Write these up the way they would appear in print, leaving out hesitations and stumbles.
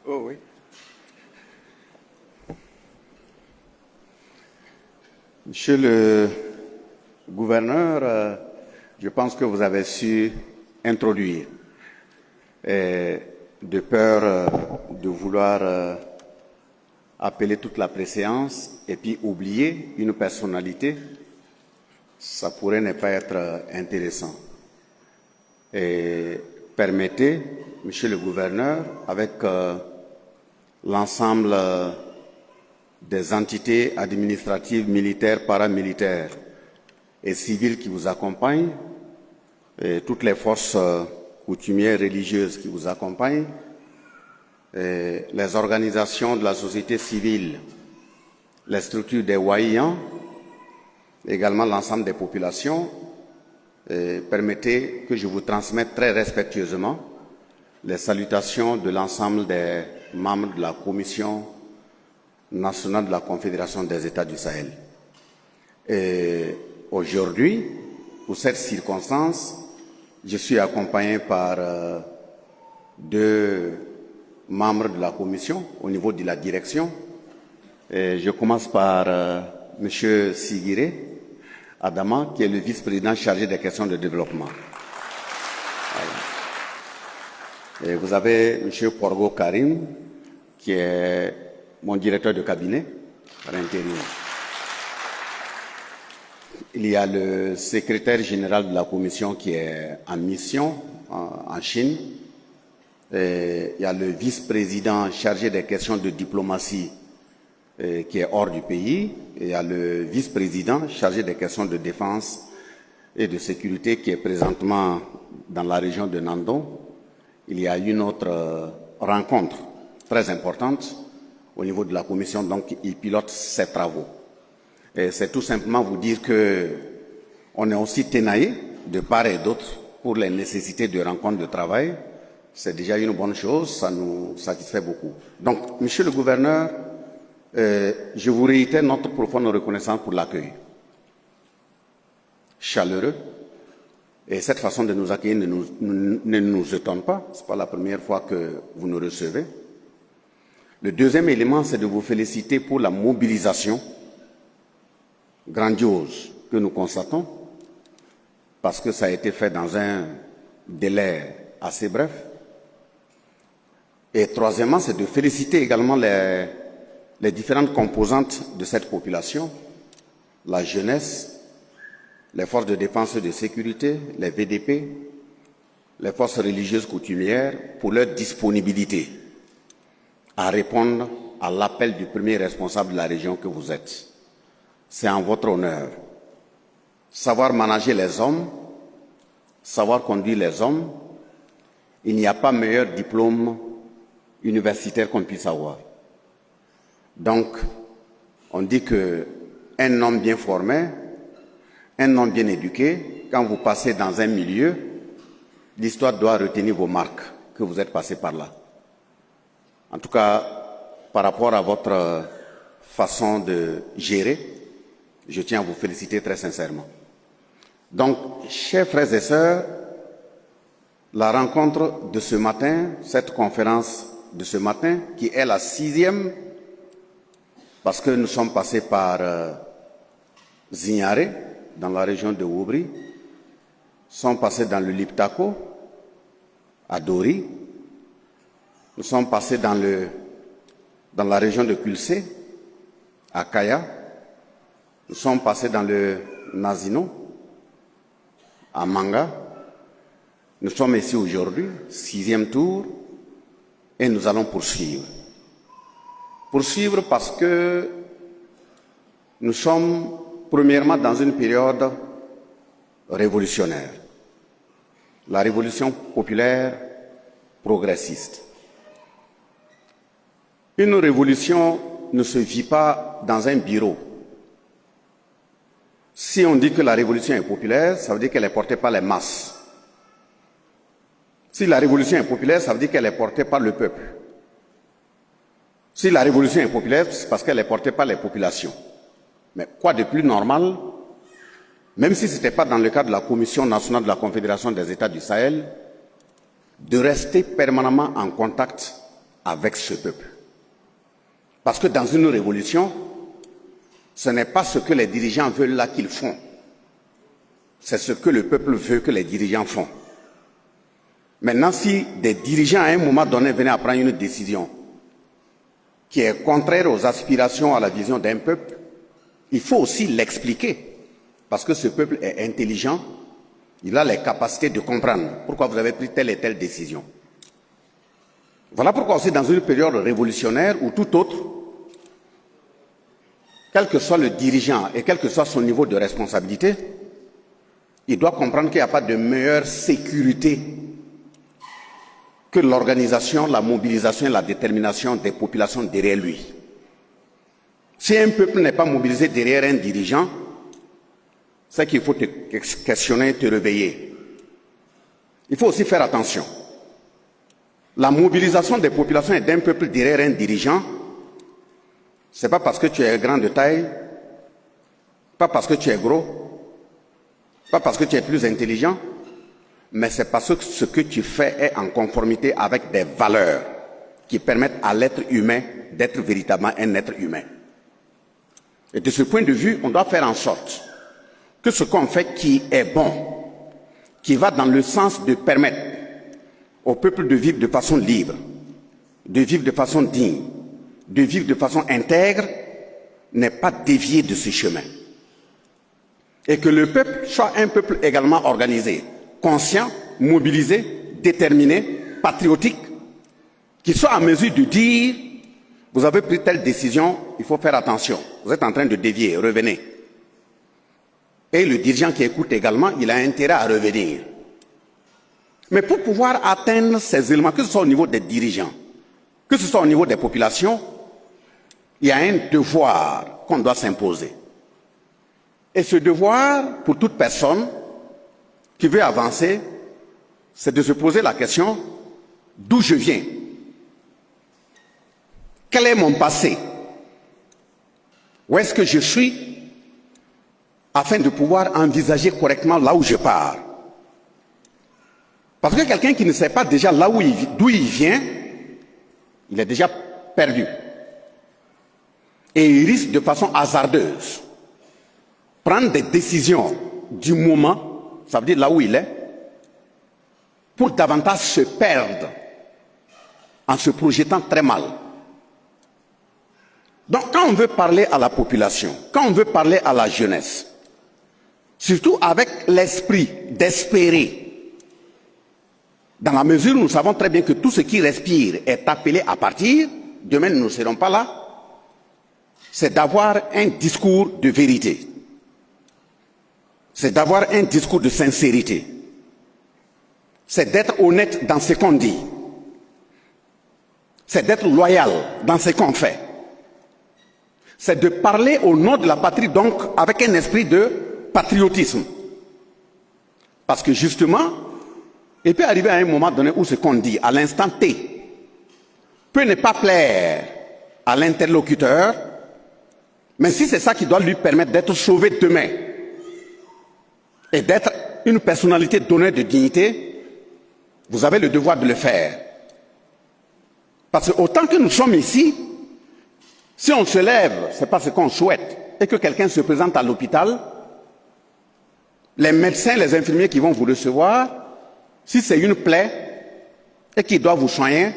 Oh oui. Monsieur le gouverneur, je pense que vous avez su introduire, de peur de vouloir appeler toute la préséance et puis oublier une personnalité, ça pourrait ne pas être intéressant. Et permettez, monsieur le gouverneur, avec l'ensemble des entités administratives, militaires, paramilitaires et civiles qui vous accompagnent, et toutes les forces coutumières religieuses qui vous accompagnent, et les organisations de la société civile, les structures des Waïans, également l'ensemble des populations, permettez que je vous transmette très respectueusement les salutations de l'ensemble des membres de la Commission nationale de la Confédération des États du Sahel. Et aujourd'hui, pour cette circonstance, je suis accompagné par deux membres de la Commission au niveau de la direction. Et je commence par M. Sigiré Adama, qui est le vice-président chargé des questions de développement. Voilà. Et vous avez M. Porgo Karim, qui est mon directeur de cabinet à l'intérim. Il y a le secrétaire général de la commission qui est en mission en Chine. Et il y a le vice-président chargé des questions de diplomatie qui est hors du pays. Et il y a le vice-président chargé des questions de défense et de sécurité qui est présentement dans la région de Nandon. Il y a une autre rencontre très importante au niveau de la commission, donc il pilote ses travaux. Et c'est tout simplement vous dire que on est aussi ténaillé de part et d'autre pour les nécessités de rencontres de travail. C'est déjà une bonne chose, ça nous satisfait beaucoup. Donc, monsieur le gouverneur, je vous réitère notre profonde reconnaissance pour l'accueil chaleureux. Et cette façon de nous accueillir ne nous étonne pas. Ce n'est pas la première fois que vous nous recevez. Le deuxième élément, c'est de vous féliciter pour la mobilisation grandiose que nous constatons, parce que ça a été fait dans un délai assez bref. Et troisièmement, c'est de féliciter également les différentes composantes de cette population, la jeunesse, les forces de défense et de sécurité, les VDP, les forces religieuses coutumières, pour leur disponibilité à répondre à l'appel du premier responsable de la région que vous êtes. C'est en votre honneur. Savoir manager les hommes, savoir conduire les hommes, il n'y a pas meilleur diplôme universitaire qu'on puisse avoir. Donc, on dit qu'un homme bien formé, un homme bien éduqué, quand vous passez dans un milieu, l'histoire doit retenir vos marques, que vous êtes passé par là. En tout cas, par rapport à votre façon de gérer, je tiens à vous féliciter très sincèrement. Donc, chers frères et sœurs, la rencontre de ce matin, cette conférence de ce matin, qui est la 6e, parce que nous sommes passés par Zignaré, dans la région de Woubri, sommes passés dans le Liptako, à Dori, nous sommes passés dans la région de Kulsé, à Kaya, nous sommes passés dans le Nazino, à Manga. Nous sommes ici aujourd'hui, 6e tour, et nous allons poursuivre. Poursuivre parce que nous sommes premièrement dans une période révolutionnaire. La révolution populaire progressiste. Une révolution ne se vit pas dans un bureau. Si on dit que la révolution est populaire, ça veut dire qu'elle est portée par les masses. Si la révolution est populaire, ça veut dire qu'elle est portée par le peuple. Si la révolution est populaire, c'est parce qu'elle est portée par les populations. Mais quoi de plus normal, même si ce n'était pas dans le cadre de la Commission nationale de la Confédération des États du Sahel, de rester permanemment en contact avec ce peuple. Parce que dans une révolution, ce n'est pas ce que les dirigeants veulent là qu'ils font. C'est ce que le peuple veut que les dirigeants font. Maintenant, si des dirigeants à un moment donné venaient à prendre une décision qui est contraire aux aspirations, à la vision d'un peuple, il faut aussi l'expliquer. Parce que ce peuple est intelligent, il a les capacités de comprendre pourquoi vous avez pris telle et telle décision. Voilà pourquoi aussi dans une période révolutionnaire ou tout autre, quel que soit le dirigeant et quel que soit son niveau de responsabilité, il doit comprendre qu'il n'y a pas de meilleure sécurité que l'organisation, la mobilisation et la détermination des populations derrière lui. Si un peuple n'est pas mobilisé derrière un dirigeant, c'est qu'il faut te questionner, te réveiller. Il faut aussi faire attention. La mobilisation des populations et d'un peuple derrière un dirigeant, ce n'est pas parce que tu es grand de taille, pas parce que tu es gros, pas parce que tu es plus intelligent, mais c'est parce que ce que tu fais est en conformité avec des valeurs qui permettent à l'être humain d'être véritablement un être humain. Et de ce point de vue, on doit faire en sorte que ce qu'on fait qui est bon, qui va dans le sens de permettre au peuple de vivre de façon libre, de vivre de façon digne, de vivre de façon intègre, n'est pas dévié de ce chemin. Et que le peuple soit un peuple également organisé, conscient, mobilisé, déterminé, patriotique, qui soit en mesure de dire « vous avez pris telle décision, il faut faire attention, vous êtes en train de dévier, revenez ». Et le dirigeant qui écoute également, il a intérêt à revenir. Mais pour pouvoir atteindre ces éléments, que ce soit au niveau des dirigeants, que ce soit au niveau des populations, il y a un devoir qu'on doit s'imposer. Et ce devoir, pour toute personne qui veut avancer, c'est de se poser la question d'où je viens. Quel est mon passé? Où est-ce que je suis? Afin de pouvoir envisager correctement là où je pars. Parce que quelqu'un qui ne sait pas déjà là d'où il vient, il est déjà perdu. Et il risque de façon hasardeuse prendre des décisions du moment, ça veut dire là où il est, pour davantage se perdre en se projetant très mal. Donc quand on veut parler à la population, quand on veut parler à la jeunesse, surtout avec l'esprit d'espérer, dans la mesure où nous savons très bien que tout ce qui respire est appelé à partir, demain nous ne serons pas là, c'est d'avoir un discours de vérité. C'est d'avoir un discours de sincérité. C'est d'être honnête dans ce qu'on dit. C'est d'être loyal dans ce qu'on fait. C'est de parler au nom de la patrie, donc avec un esprit de patriotisme. Parce que justement, il peut arriver à un moment donné où ce qu'on dit, à l'instant T, peut ne pas plaire à l'interlocuteur, mais si c'est ça qui doit lui permettre d'être sauvé demain et d'être une personnalité donnée de dignité, vous avez le devoir de le faire. Parce que autant que nous sommes ici, si on se lève, c'est pas ce qu'on souhaite, et que quelqu'un se présente à l'hôpital, les médecins, les infirmiers qui vont vous recevoir, si c'est une plaie et qu'ils doivent vous soigner,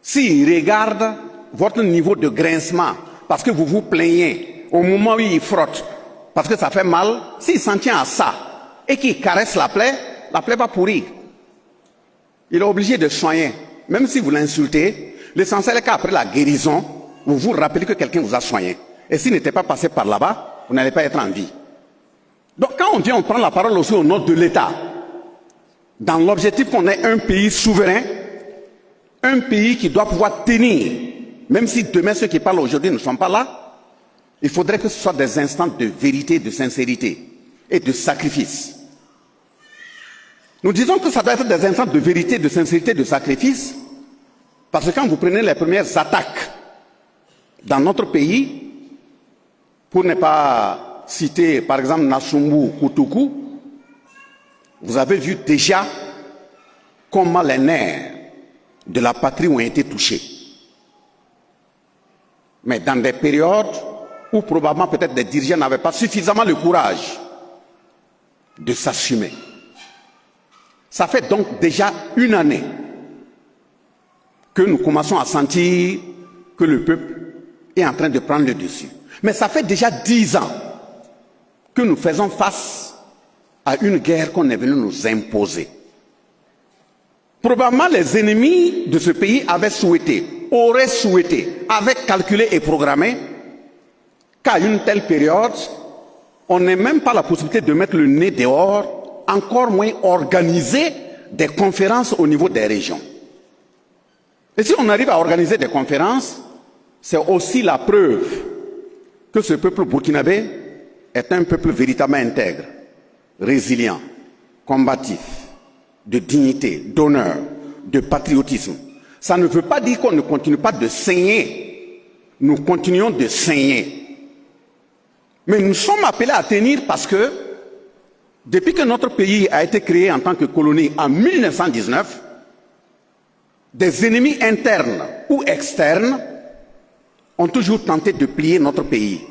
s'ils regardent votre niveau de grincement, parce que vous vous plaignez au moment où ils frottent, parce que ça fait mal, s'il s'en tient à ça et qu'il caresse la plaie va pourrir. Il est obligé de soigner. Même si vous l'insultez, l'essentiel est qu'après la guérison, vous vous rappelez que quelqu'un vous a soigné. Et s'il n'était pas passé par là-bas, vous n'allez pas être en vie. Donc quand on vient, on prend la parole aussi au nom de l'État, dans l'objectif qu'on ait un pays souverain, un pays qui doit pouvoir tenir, même si demain ceux qui parlent aujourd'hui ne sont pas là, il faudrait que ce soit des instants de vérité, de sincérité et de sacrifice. Nous disons que ça doit être des instants de vérité, de sincérité, de sacrifice, parce que quand vous prenez les premières attaques dans notre pays, pour ne pas citer par exemple Nassumbu, Kutuku, vous avez vu déjà comment les nerfs de la patrie ont été touchés. Mais dans des périodes où probablement peut-être des dirigeants n'avaient pas suffisamment le courage de s'assumer. Ça fait donc déjà une année que nous commençons à sentir que le peuple est en train de prendre le dessus. Mais ça fait déjà 10 ans que nous faisons face à une guerre qu'on est venu nous imposer. Probablement les ennemis de ce pays avaient souhaité, auraient souhaité, avaient calculé et programmé qu'à une telle période, on n'ait même pas la possibilité de mettre le nez dehors, encore moins organiser des conférences au niveau des régions. Et si on arrive à organiser des conférences, c'est aussi la preuve que ce peuple burkinabé est un peuple véritablement intègre, résilient, combatif, de dignité, d'honneur, de patriotisme. Ça ne veut pas dire qu'on ne continue pas de saigner. Nous continuons de saigner. Mais nous sommes appelés à tenir parce que, depuis que notre pays a été créé en tant que colonie en 1919, des ennemis internes ou externes ont toujours tenté de plier notre pays.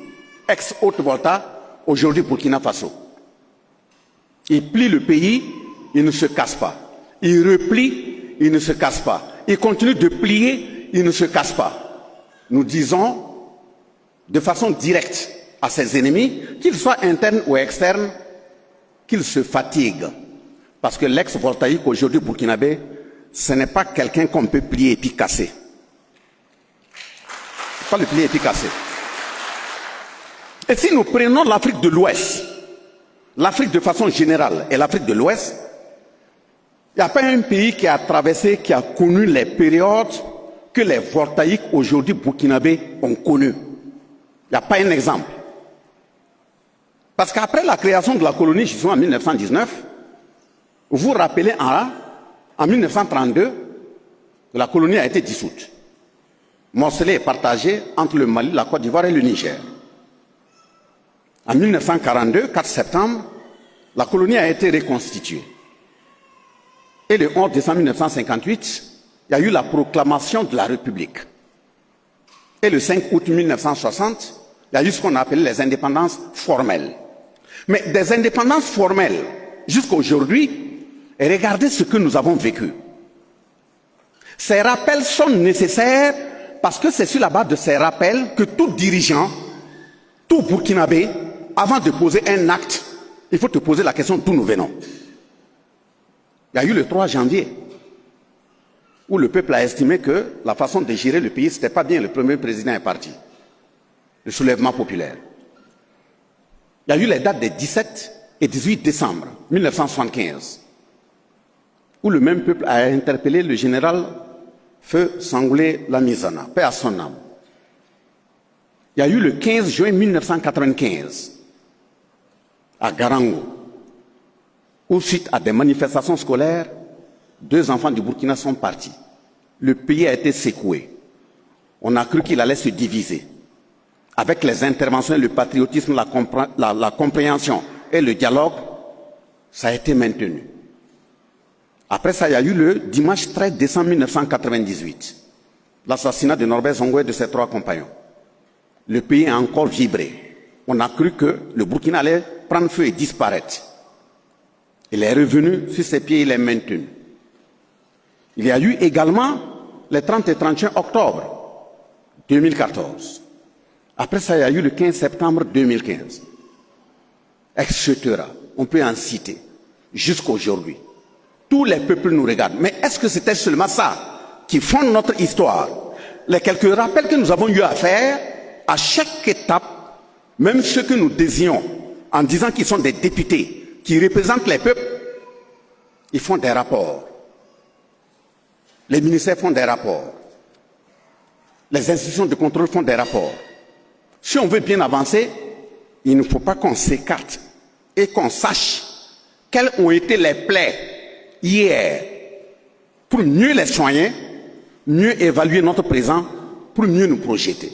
Ex-Haute-Volta, aujourd'hui Burkina Faso. Ils plient le pays, ils ne se cassent pas. Ils replient, ils ne se cassent pas. Ils continuent de plier, ils ne se cassent pas. Nous disons de façon directe à ces ennemis, qu'ils soient internes ou externes, qu'ils se fatiguent. Parce que l'ex-voltaïque aujourd'hui burkinabé, ce n'est pas quelqu'un qu'on peut plier et puis casser. Pas le plier et puis casser. Et si nous prenons l'Afrique de l'Ouest, l'Afrique de façon générale et l'Afrique de l'Ouest, il n'y a pas un pays qui a traversé, qui a connu les périodes que les voltaïques aujourd'hui burkinabés ont connues. Il n'y a pas un exemple. Parce qu'après la création de la colonie, justement en 1919, vous vous rappelez en 1932, la colonie a été dissoute. Morcelée et partagée entre le Mali, la Côte d'Ivoire et le Niger. En 1942, 4 septembre, la colonie a été reconstituée. Et le 11 décembre 1958, il y a eu la proclamation de la République. Et le 5 août 1960, il y a eu ce qu'on appelait les indépendances formelles. Mais des indépendances formelles, jusqu'à aujourd'hui, regardez ce que nous avons vécu. Ces rappels sont nécessaires parce que c'est sur la base de ces rappels que tout dirigeant, tout burkinabé, avant de poser un acte, il faut te poser la question d'où nous venons. Il y a eu le 3 janvier, où le peuple a estimé que la façon de gérer le pays, ce n'était pas bien, le premier président est parti. Le soulèvement populaire. Il y a eu les dates des 17 et 18 décembre 1975, où le même peuple a interpellé le général Feu Sangoulé Lamizana, paix à son âme. Il y a eu le 15 juin 1995, à Garango, où suite à des manifestations scolaires, 2 enfants du Burkina sont partis. Le pays a été secoué. On a cru qu'il allait se diviser. Avec les interventions, le patriotisme, la compréhension et le dialogue, ça a été maintenu. Après ça, il y a eu le dimanche 13 décembre 1998, l'assassinat de Norbert Zongo et de ses 3 compagnons. Le pays a encore vibré. On a cru que le Burkina allait prendre feu et disparaître. Il est revenu sur ses pieds, il est maintenu. Il y a eu également les 30 et 31 octobre 2014. Après ça, il y a eu le 15 septembre 2015. Etc. On peut en citer. Jusqu'à aujourd'hui. Tous les peuples nous regardent. Mais est-ce que c'était seulement ça qui fonde notre histoire? Les quelques rappels que nous avons eu à faire, à chaque étape, même ceux que nous désignons, en disant qu'ils sont des députés, qui représentent les peuples, ils font des rapports. Les ministères font des rapports. Les institutions de contrôle font des rapports. Si on veut bien avancer, il ne faut pas qu'on s'écarte et qu'on sache quelles ont été les plaies hier pour mieux les soigner, mieux évaluer notre présent, pour mieux nous projeter.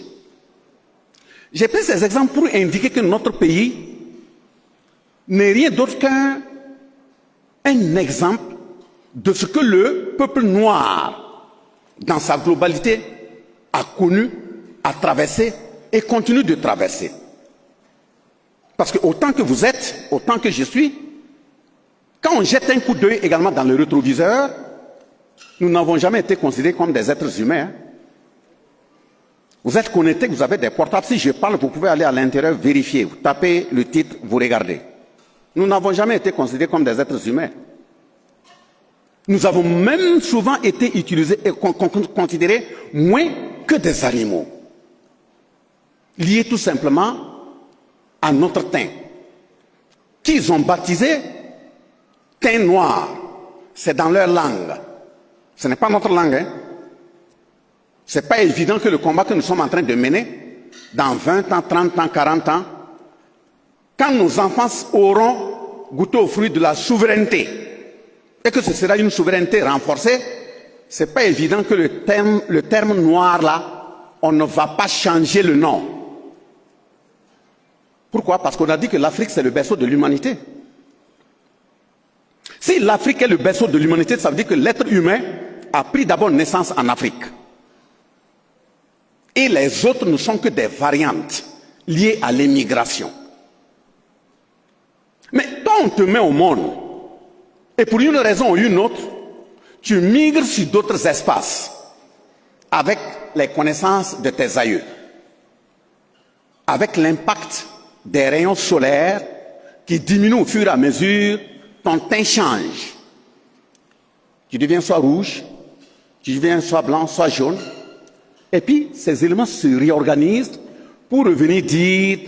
J'ai pris ces exemples pour indiquer que notre pays n'est rien d'autre qu'un exemple de ce que le peuple noir dans sa globalité, a connu, a traversé et continue de traverser. Parce que autant que vous êtes, autant que je suis, quand on jette un coup d'œil également dans le rétroviseur, nous n'avons jamais été considérés comme des êtres humains. Vous êtes connectés, vous avez des portables. Si je parle, vous pouvez aller à l'intérieur, vérifier. Vous tapez le titre, vous regardez. Nous n'avons jamais été considérés comme des êtres humains. Nous avons même souvent été utilisés et considérés moins que des animaux. Liés tout simplement à notre teint, qu'ils ont baptisé teint noir. C'est dans leur langue. Ce n'est pas notre langue. Hein? Ce n'est pas évident que le combat que nous sommes en train de mener, dans 20 ans, 30 ans, 40 ans, quand nos enfants auront goûté aux fruits de la souveraineté, et que ce sera une souveraineté renforcée, ce n'est pas évident que le terme noir là, on ne va pas changer le nom. Pourquoi? Parce qu'on a dit que l'Afrique c'est le berceau de l'humanité. Si l'Afrique est le berceau de l'humanité, ça veut dire que l'être humain a pris d'abord naissance en Afrique. Et les autres ne sont que des variantes liées à l'émigration. Mais quand on te met au monde, et pour une raison ou une autre, tu migres sur d'autres espaces avec les connaissances de tes aïeux, avec l'impact des rayons solaires qui diminuent au fur et à mesure, ton teint change. Tu deviens soit rouge, tu deviens soit blanc, soit jaune. Et puis, ces éléments se réorganisent pour revenir dire,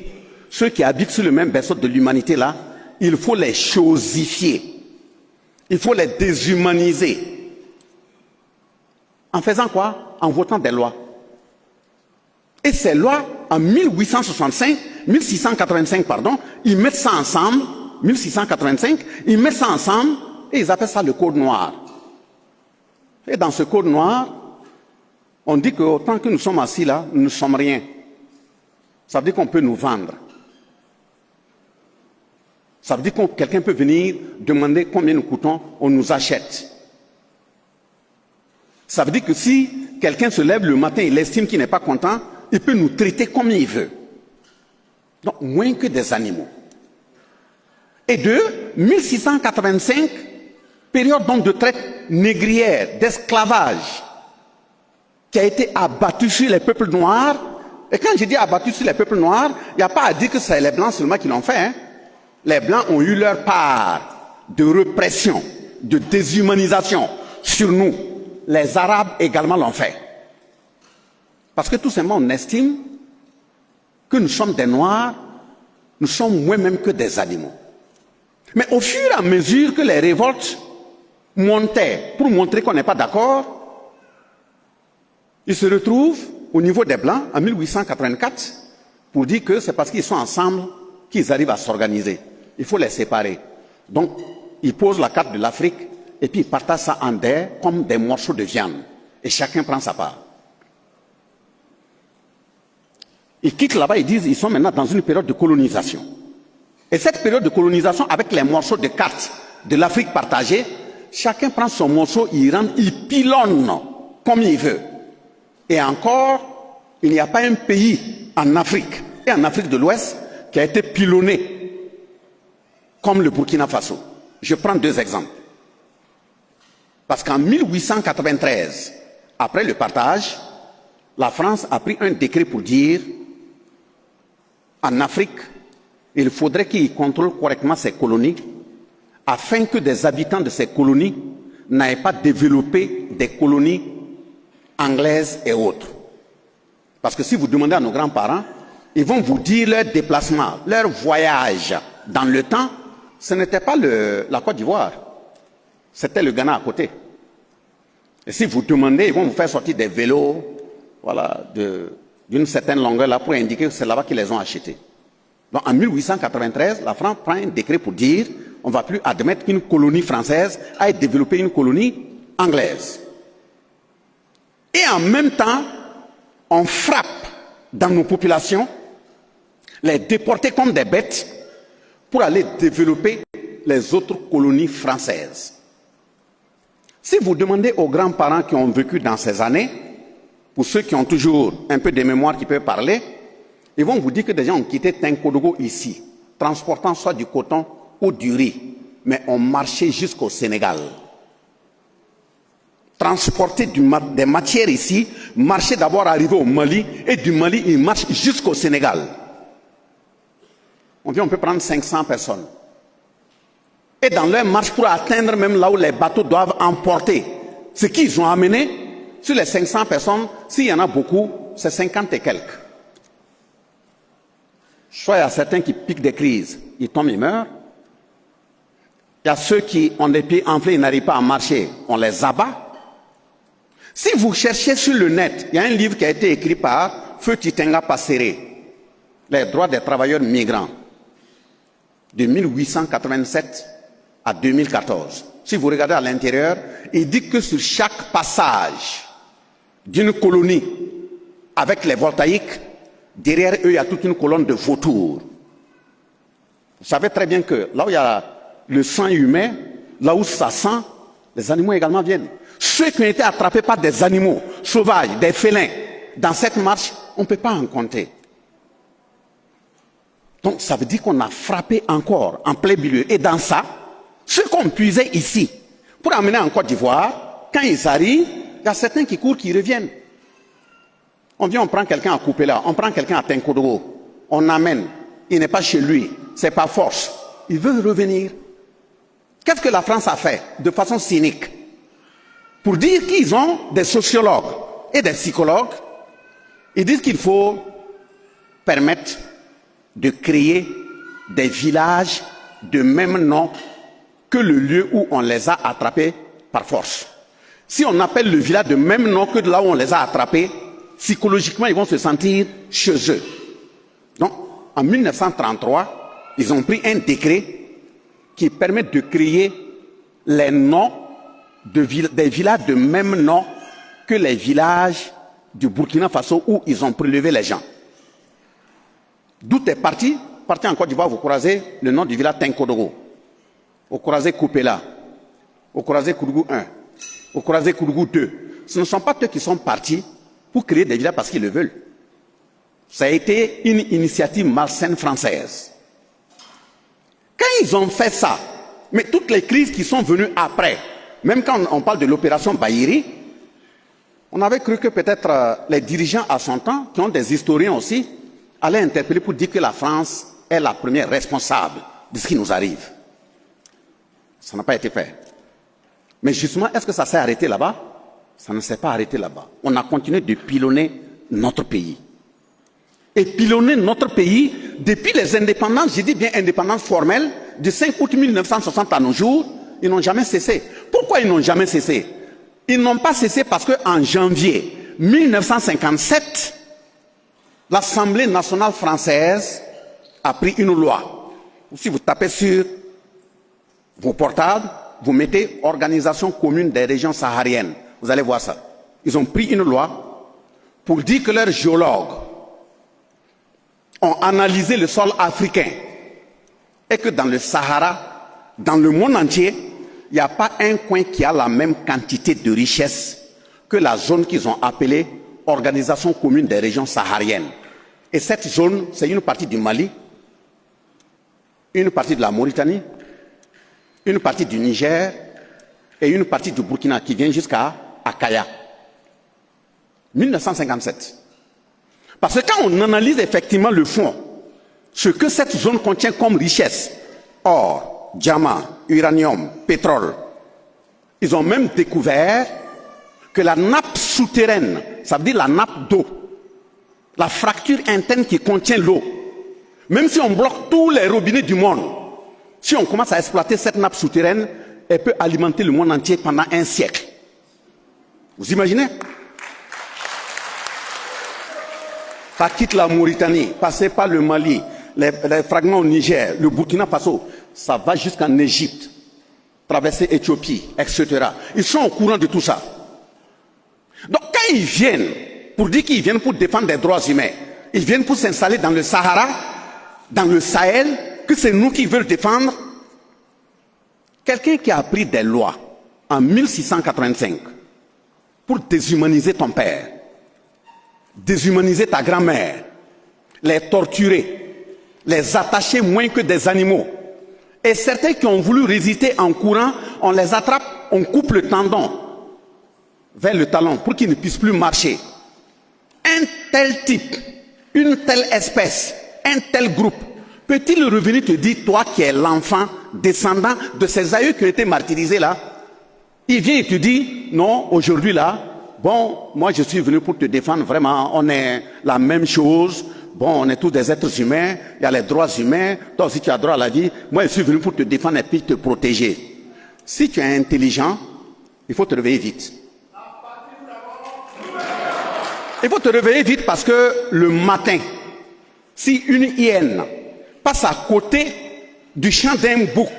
ceux qui habitent sur le même berceau de l'humanité là, il faut les chosifier. Il faut les déshumaniser. En faisant quoi? En votant des lois. Et ces lois, en 1685, pardon, ils mettent ça ensemble, 1685, ils mettent ça ensemble et ils appellent ça le code noir. Et dans ce code noir, on dit qu'autant que nous sommes assis là, nous ne sommes rien. Ça veut dire qu'on peut nous vendre. Ça veut dire que quelqu'un peut venir demander combien nous coûtons, on nous achète. Ça veut dire que si quelqu'un se lève le matin, il estime qu'il n'est pas content, il peut nous traiter comme il veut. Donc, moins que des animaux. Et de 1685, période donc de traite négrière, d'esclavage, qui a été abattue sur les peuples noirs. Et quand je dis abattu sur les peuples noirs, il n'y a pas à dire que c'est les Blancs seulement qui l'ont fait. Hein. Les Blancs ont eu leur part de répression, de déshumanisation sur nous. Les Arabes également l'ont fait. Parce que tout simplement, on estime que nous sommes des Noirs, nous sommes moins même que des animaux. Mais au fur et à mesure que les révoltes montaient pour montrer qu'on n'est pas d'accord, ils se retrouvent au niveau des Blancs en 1884 pour dire que c'est parce qu'ils sont ensemble qu'ils arrivent à s'organiser. Il faut les séparer. Donc, ils posent la carte de l'Afrique et puis ils partagent ça en deux comme des morceaux de viande. Et chacun prend sa part. Ils quittent là-bas, ils disent qu'ils sont maintenant dans une période de colonisation. Et cette période de colonisation, avec les morceaux de cartes de l'Afrique partagée, chacun prend son morceau, il rentre, il pilonne comme il veut. Et encore, il n'y a pas un pays en Afrique et en Afrique de l'Ouest qui a été pilonné comme le Burkina Faso. Je prends deux exemples. Parce qu'en 1893, après le partage, la France a pris un décret pour dire en Afrique, il faudrait qu'il contrôle correctement ses colonies afin que des habitants de ces colonies n'aient pas développé des colonies anglaises et autres. Parce que si vous demandez à nos grands-parents, ils vont vous dire leur déplacement, leur voyage dans le temps, ce n'était pas la Côte d'Ivoire, c'était le Ghana à côté. Et si vous demandez, ils vont vous faire sortir des vélos, voilà, d'une certaine longueur là pour indiquer que c'est là-bas qu'ils les ont achetés. Donc en 1893, la France prend un décret pour dire on ne va plus admettre qu'une colonie française ait développé une colonie anglaise. Et en même temps, on frappe dans nos populations, les déporter comme des bêtes pour aller développer les autres colonies françaises. Si vous demandez aux grands-parents qui ont vécu dans ces années, pour ceux qui ont toujours un peu de mémoire qui peuvent parler, ils vont vous dire que des gens ont quitté Tinkodogo ici, transportant soit du coton ou du riz, mais ont marché jusqu'au Sénégal. Transporter des matières ici, marcher d'abord arriver au Mali, et du Mali, ils marchent jusqu'au Sénégal. On peut prendre 500 personnes. Et dans leur marche pour atteindre même là où les bateaux doivent emporter ce qu'ils ont amené, sur les 500 personnes, s'il y en a beaucoup, c'est 50 et quelques. Soit il y a certains qui piquent des crises, ils tombent, ils meurent. Il y a ceux qui ont les pieds enflés, ils n'arrivent pas à marcher, on les abat. Si vous cherchez sur le net, il y a un livre qui a été écrit par Feu Titenga Passéré, Les droits des travailleurs migrants, de 1887 à 2014. Si vous regardez à l'intérieur, il dit que sur chaque passage d'une colonie avec les voltaïques, derrière eux, il y a toute une colonne de vautours. Vous savez très bien que là où il y a le sang humain, là où ça sent, les animaux également viennent. Ceux qui ont été attrapés par des animaux sauvages, des félins, dans cette marche, on ne peut pas en compter. Donc ça veut dire qu'on a frappé encore en plein milieu. Et dans ça, ceux qu'on puisait ici, pour amener en Côte d'Ivoire, quand ils arrivent, il y a certains qui courent, qui reviennent. On vient, on prend quelqu'un à couper là, on prend quelqu'un à Tinkodogo, on amène, il n'est pas chez lui, c'est par force. Il veut revenir. Qu'est-ce que la France a fait de façon cynique? Pour dire qu'ils ont des sociologues et des psychologues, ils disent qu'il faut permettre de créer des villages de même nom que le lieu où on les a attrapés par force. Si on appelle le village de même nom que de là où on les a attrapés, psychologiquement, ils vont se sentir chez eux. Donc, en 1933, ils ont pris un décret qui permet de créer les noms des villages de même nom que les villages du Burkina Faso où ils ont prélevé les gens. D'où est parti en Côte d'Ivoire, vous croisez le nom du village Tinkodogo. Vous croisez Koupela. Vous croisez Koudougou 1. Vous croisez Koudougou 2. Ce ne sont pas eux qui sont partis pour créer des villages parce qu'ils le veulent. Ça a été une initiative malsaine française. Quand ils ont fait ça, mais toutes les crises qui sont venues après, même quand on parle de l'opération Bahiri, on avait cru que peut-être les dirigeants à son temps, qui ont des historiens aussi, allaient interpeller pour dire que la France est la première responsable de ce qui nous arrive. Ça n'a pas été fait. Mais justement, est-ce que ça s'est arrêté là-bas? Ça ne s'est pas arrêté là-bas. On a continué de pilonner notre pays. Et pilonner notre pays depuis les indépendances, j'ai dit bien indépendances formelles, du 5 août 1960 à nos jours, ils n'ont jamais cessé. Pourquoi ils n'ont jamais cessé? Ils n'ont pas cessé parce qu'en janvier 1957, l'Assemblée nationale française a pris une loi. Si vous tapez sur vos portables, vous mettez Organisation commune des régions sahariennes. Vous allez voir ça. Ils ont pris une loi pour dire que leurs géologues ont analysé le sol africain et que dans le Sahara, dans le monde entier, il n'y a pas un coin qui a la même quantité de richesse que la zone qu'ils ont appelée Organisation commune des régions sahariennes. Et cette zone, c'est une partie du Mali, une partie de la Mauritanie, une partie du Niger et une partie du Burkina qui vient jusqu'à Akaya. 1957. Parce que quand on analyse effectivement le fond, ce que cette zone contient comme richesse, or, diamant, uranium, pétrole, ils ont même découvert que la nappe souterraine, ça veut dire la nappe d'eau, la fracture interne qui contient l'eau, même si on bloque tous les robinets du monde, si on commence à exploiter cette nappe souterraine, elle peut alimenter le monde entier pendant un siècle. Vous imaginez? Ça quitte la Mauritanie, passer par le Mali, les fragments au Niger, le Burkina Faso, ça va jusqu'en Égypte, traverser Éthiopie, etc. Ils sont au courant de tout ça. Donc quand ils viennent, pour dire qu'ils viennent pour défendre les droits humains, ils viennent pour s'installer dans le Sahara, dans le Sahel, que c'est nous qui veulent défendre. Quelqu'un qui a pris des lois en 1685 pour déshumaniser ton père, déshumaniser ta grand-mère, les torturer, les attacher moins que des animaux. Et certains qui ont voulu résister en courant, on les attrape, on coupe le tendon vers le talon pour qu'ils ne puissent plus marcher. Un tel type, une telle espèce, un tel groupe, peut-il revenir te dire, toi qui es l'enfant descendant de ces aïeux qui ont été martyrisés là, il vient et te dit, non, aujourd'hui là, bon, moi je suis venu pour te défendre, vraiment, on est la même chose, bon, on est tous des êtres humains, il y a les droits humains, toi aussi tu as droit à la vie, moi je suis venu pour te défendre et puis te protéger. Si tu es intelligent, il faut te réveiller vite. Il faut te réveiller vite parce que le matin, si une hyène passe à côté du champ d'un bouc,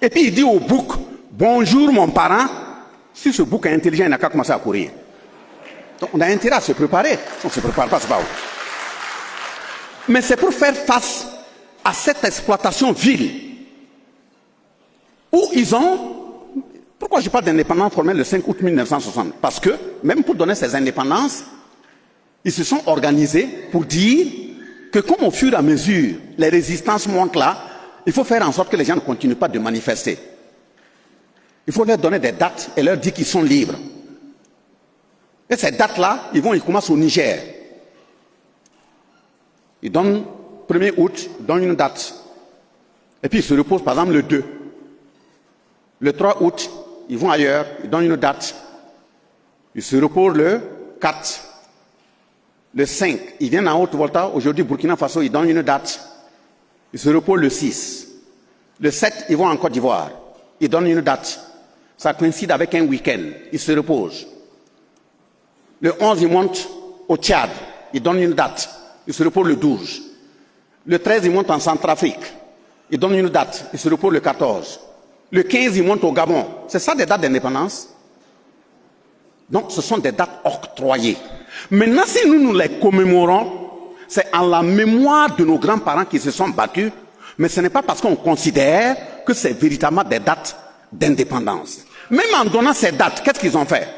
et puis il dit au bouc, bonjour mon parent, si ce bouc est intelligent, il n'a qu'à commencer à courir. Donc on a intérêt à se préparer. On ne se prépare pas, c'est pas où. Mais c'est pour faire face à cette exploitation vile, où ils ont... Pourquoi je parle d'indépendance formelle le 5 août 1960? Parce que, même pour donner ces indépendances, ils se sont organisés pour dire que comme au fur et à mesure, les résistances montent là, il faut faire en sorte que les gens ne continuent pas de manifester. Il faut leur donner des dates et leur dire qu'ils sont libres. Et ces dates-là, ils commencent au Niger. Ils donnent 1er août, ils donnent une date. Et puis ils se reposent par exemple le 2. Le 3 août, ils vont ailleurs, ils donnent une date. Ils se reposent le 4. Le 5, ils viennent en Haute-Volta, aujourd'hui Burkina Faso, ils donnent une date. Ils se reposent le 6. Le 7, ils vont en Côte d'Ivoire, ils donnent une date. Ça coïncide avec un week-end, ils se reposent. Le 11, ils montent au Tchad, ils donnent une date. Ils se reposent le 12. Le 13, ils montent en Centrafrique, ils donnent une date. Ils se reposent le 14. Le 15, ils montent au Gabon. C'est ça des dates d'indépendance? Donc ce sont des dates octroyées. Maintenant, si nous les commémorons, c'est en la mémoire de nos grands-parents qui se sont battus, mais ce n'est pas parce qu'on considère que c'est véritablement des dates d'indépendance. Même en donnant ces dates, qu'est-ce qu'ils ont fait?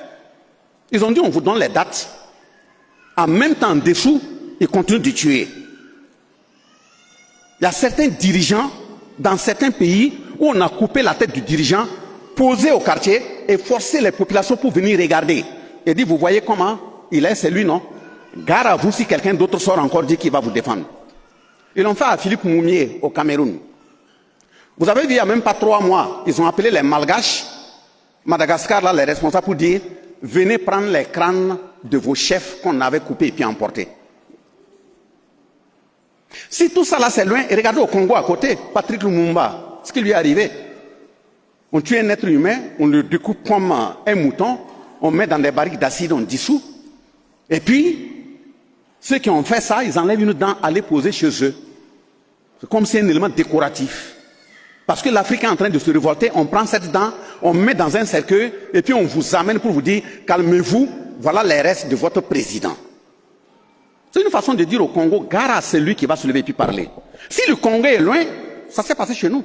Ils ont dit, on vous donne les dates. En même temps, en dessous, ils continuent de tuer. Il y a certains dirigeants dans certains pays où on a coupé la tête du dirigeant, posé au quartier et forcé les populations pour venir regarder. Et dit, vous voyez comment il est, c'est lui, non? Gare à vous si quelqu'un d'autre sort encore dit qu'il va vous défendre. Ils l'ont fait à Philippe Moumier au Cameroun. Vous avez vu, il n'y a même pas 3 mois, ils ont appelé les Malgaches, Madagascar, là, les responsables, pour dire, venez prendre les crânes de vos chefs qu'on avait coupés et puis emportés. Si tout ça là c'est loin, et regardez au Congo à côté, Patrick Lumumba, ce qui lui est arrivé. On tue un être humain, on le découpe comme un mouton, on met dans des barriques d'acide, on dissout. Et puis, ceux qui ont fait ça, ils enlèvent une dent à les poser chez eux. C'est comme si c'est un élément décoratif. Parce que l'Afrique est en train de se révolter, on prend cette dent, on met dans un cercueil, et puis on vous amène pour vous dire, calmez-vous, voilà les restes de votre président. C'est une façon de dire au Congo, gare à celui qui va se lever et puis parler. Si le Congo est loin, ça s'est passé chez nous.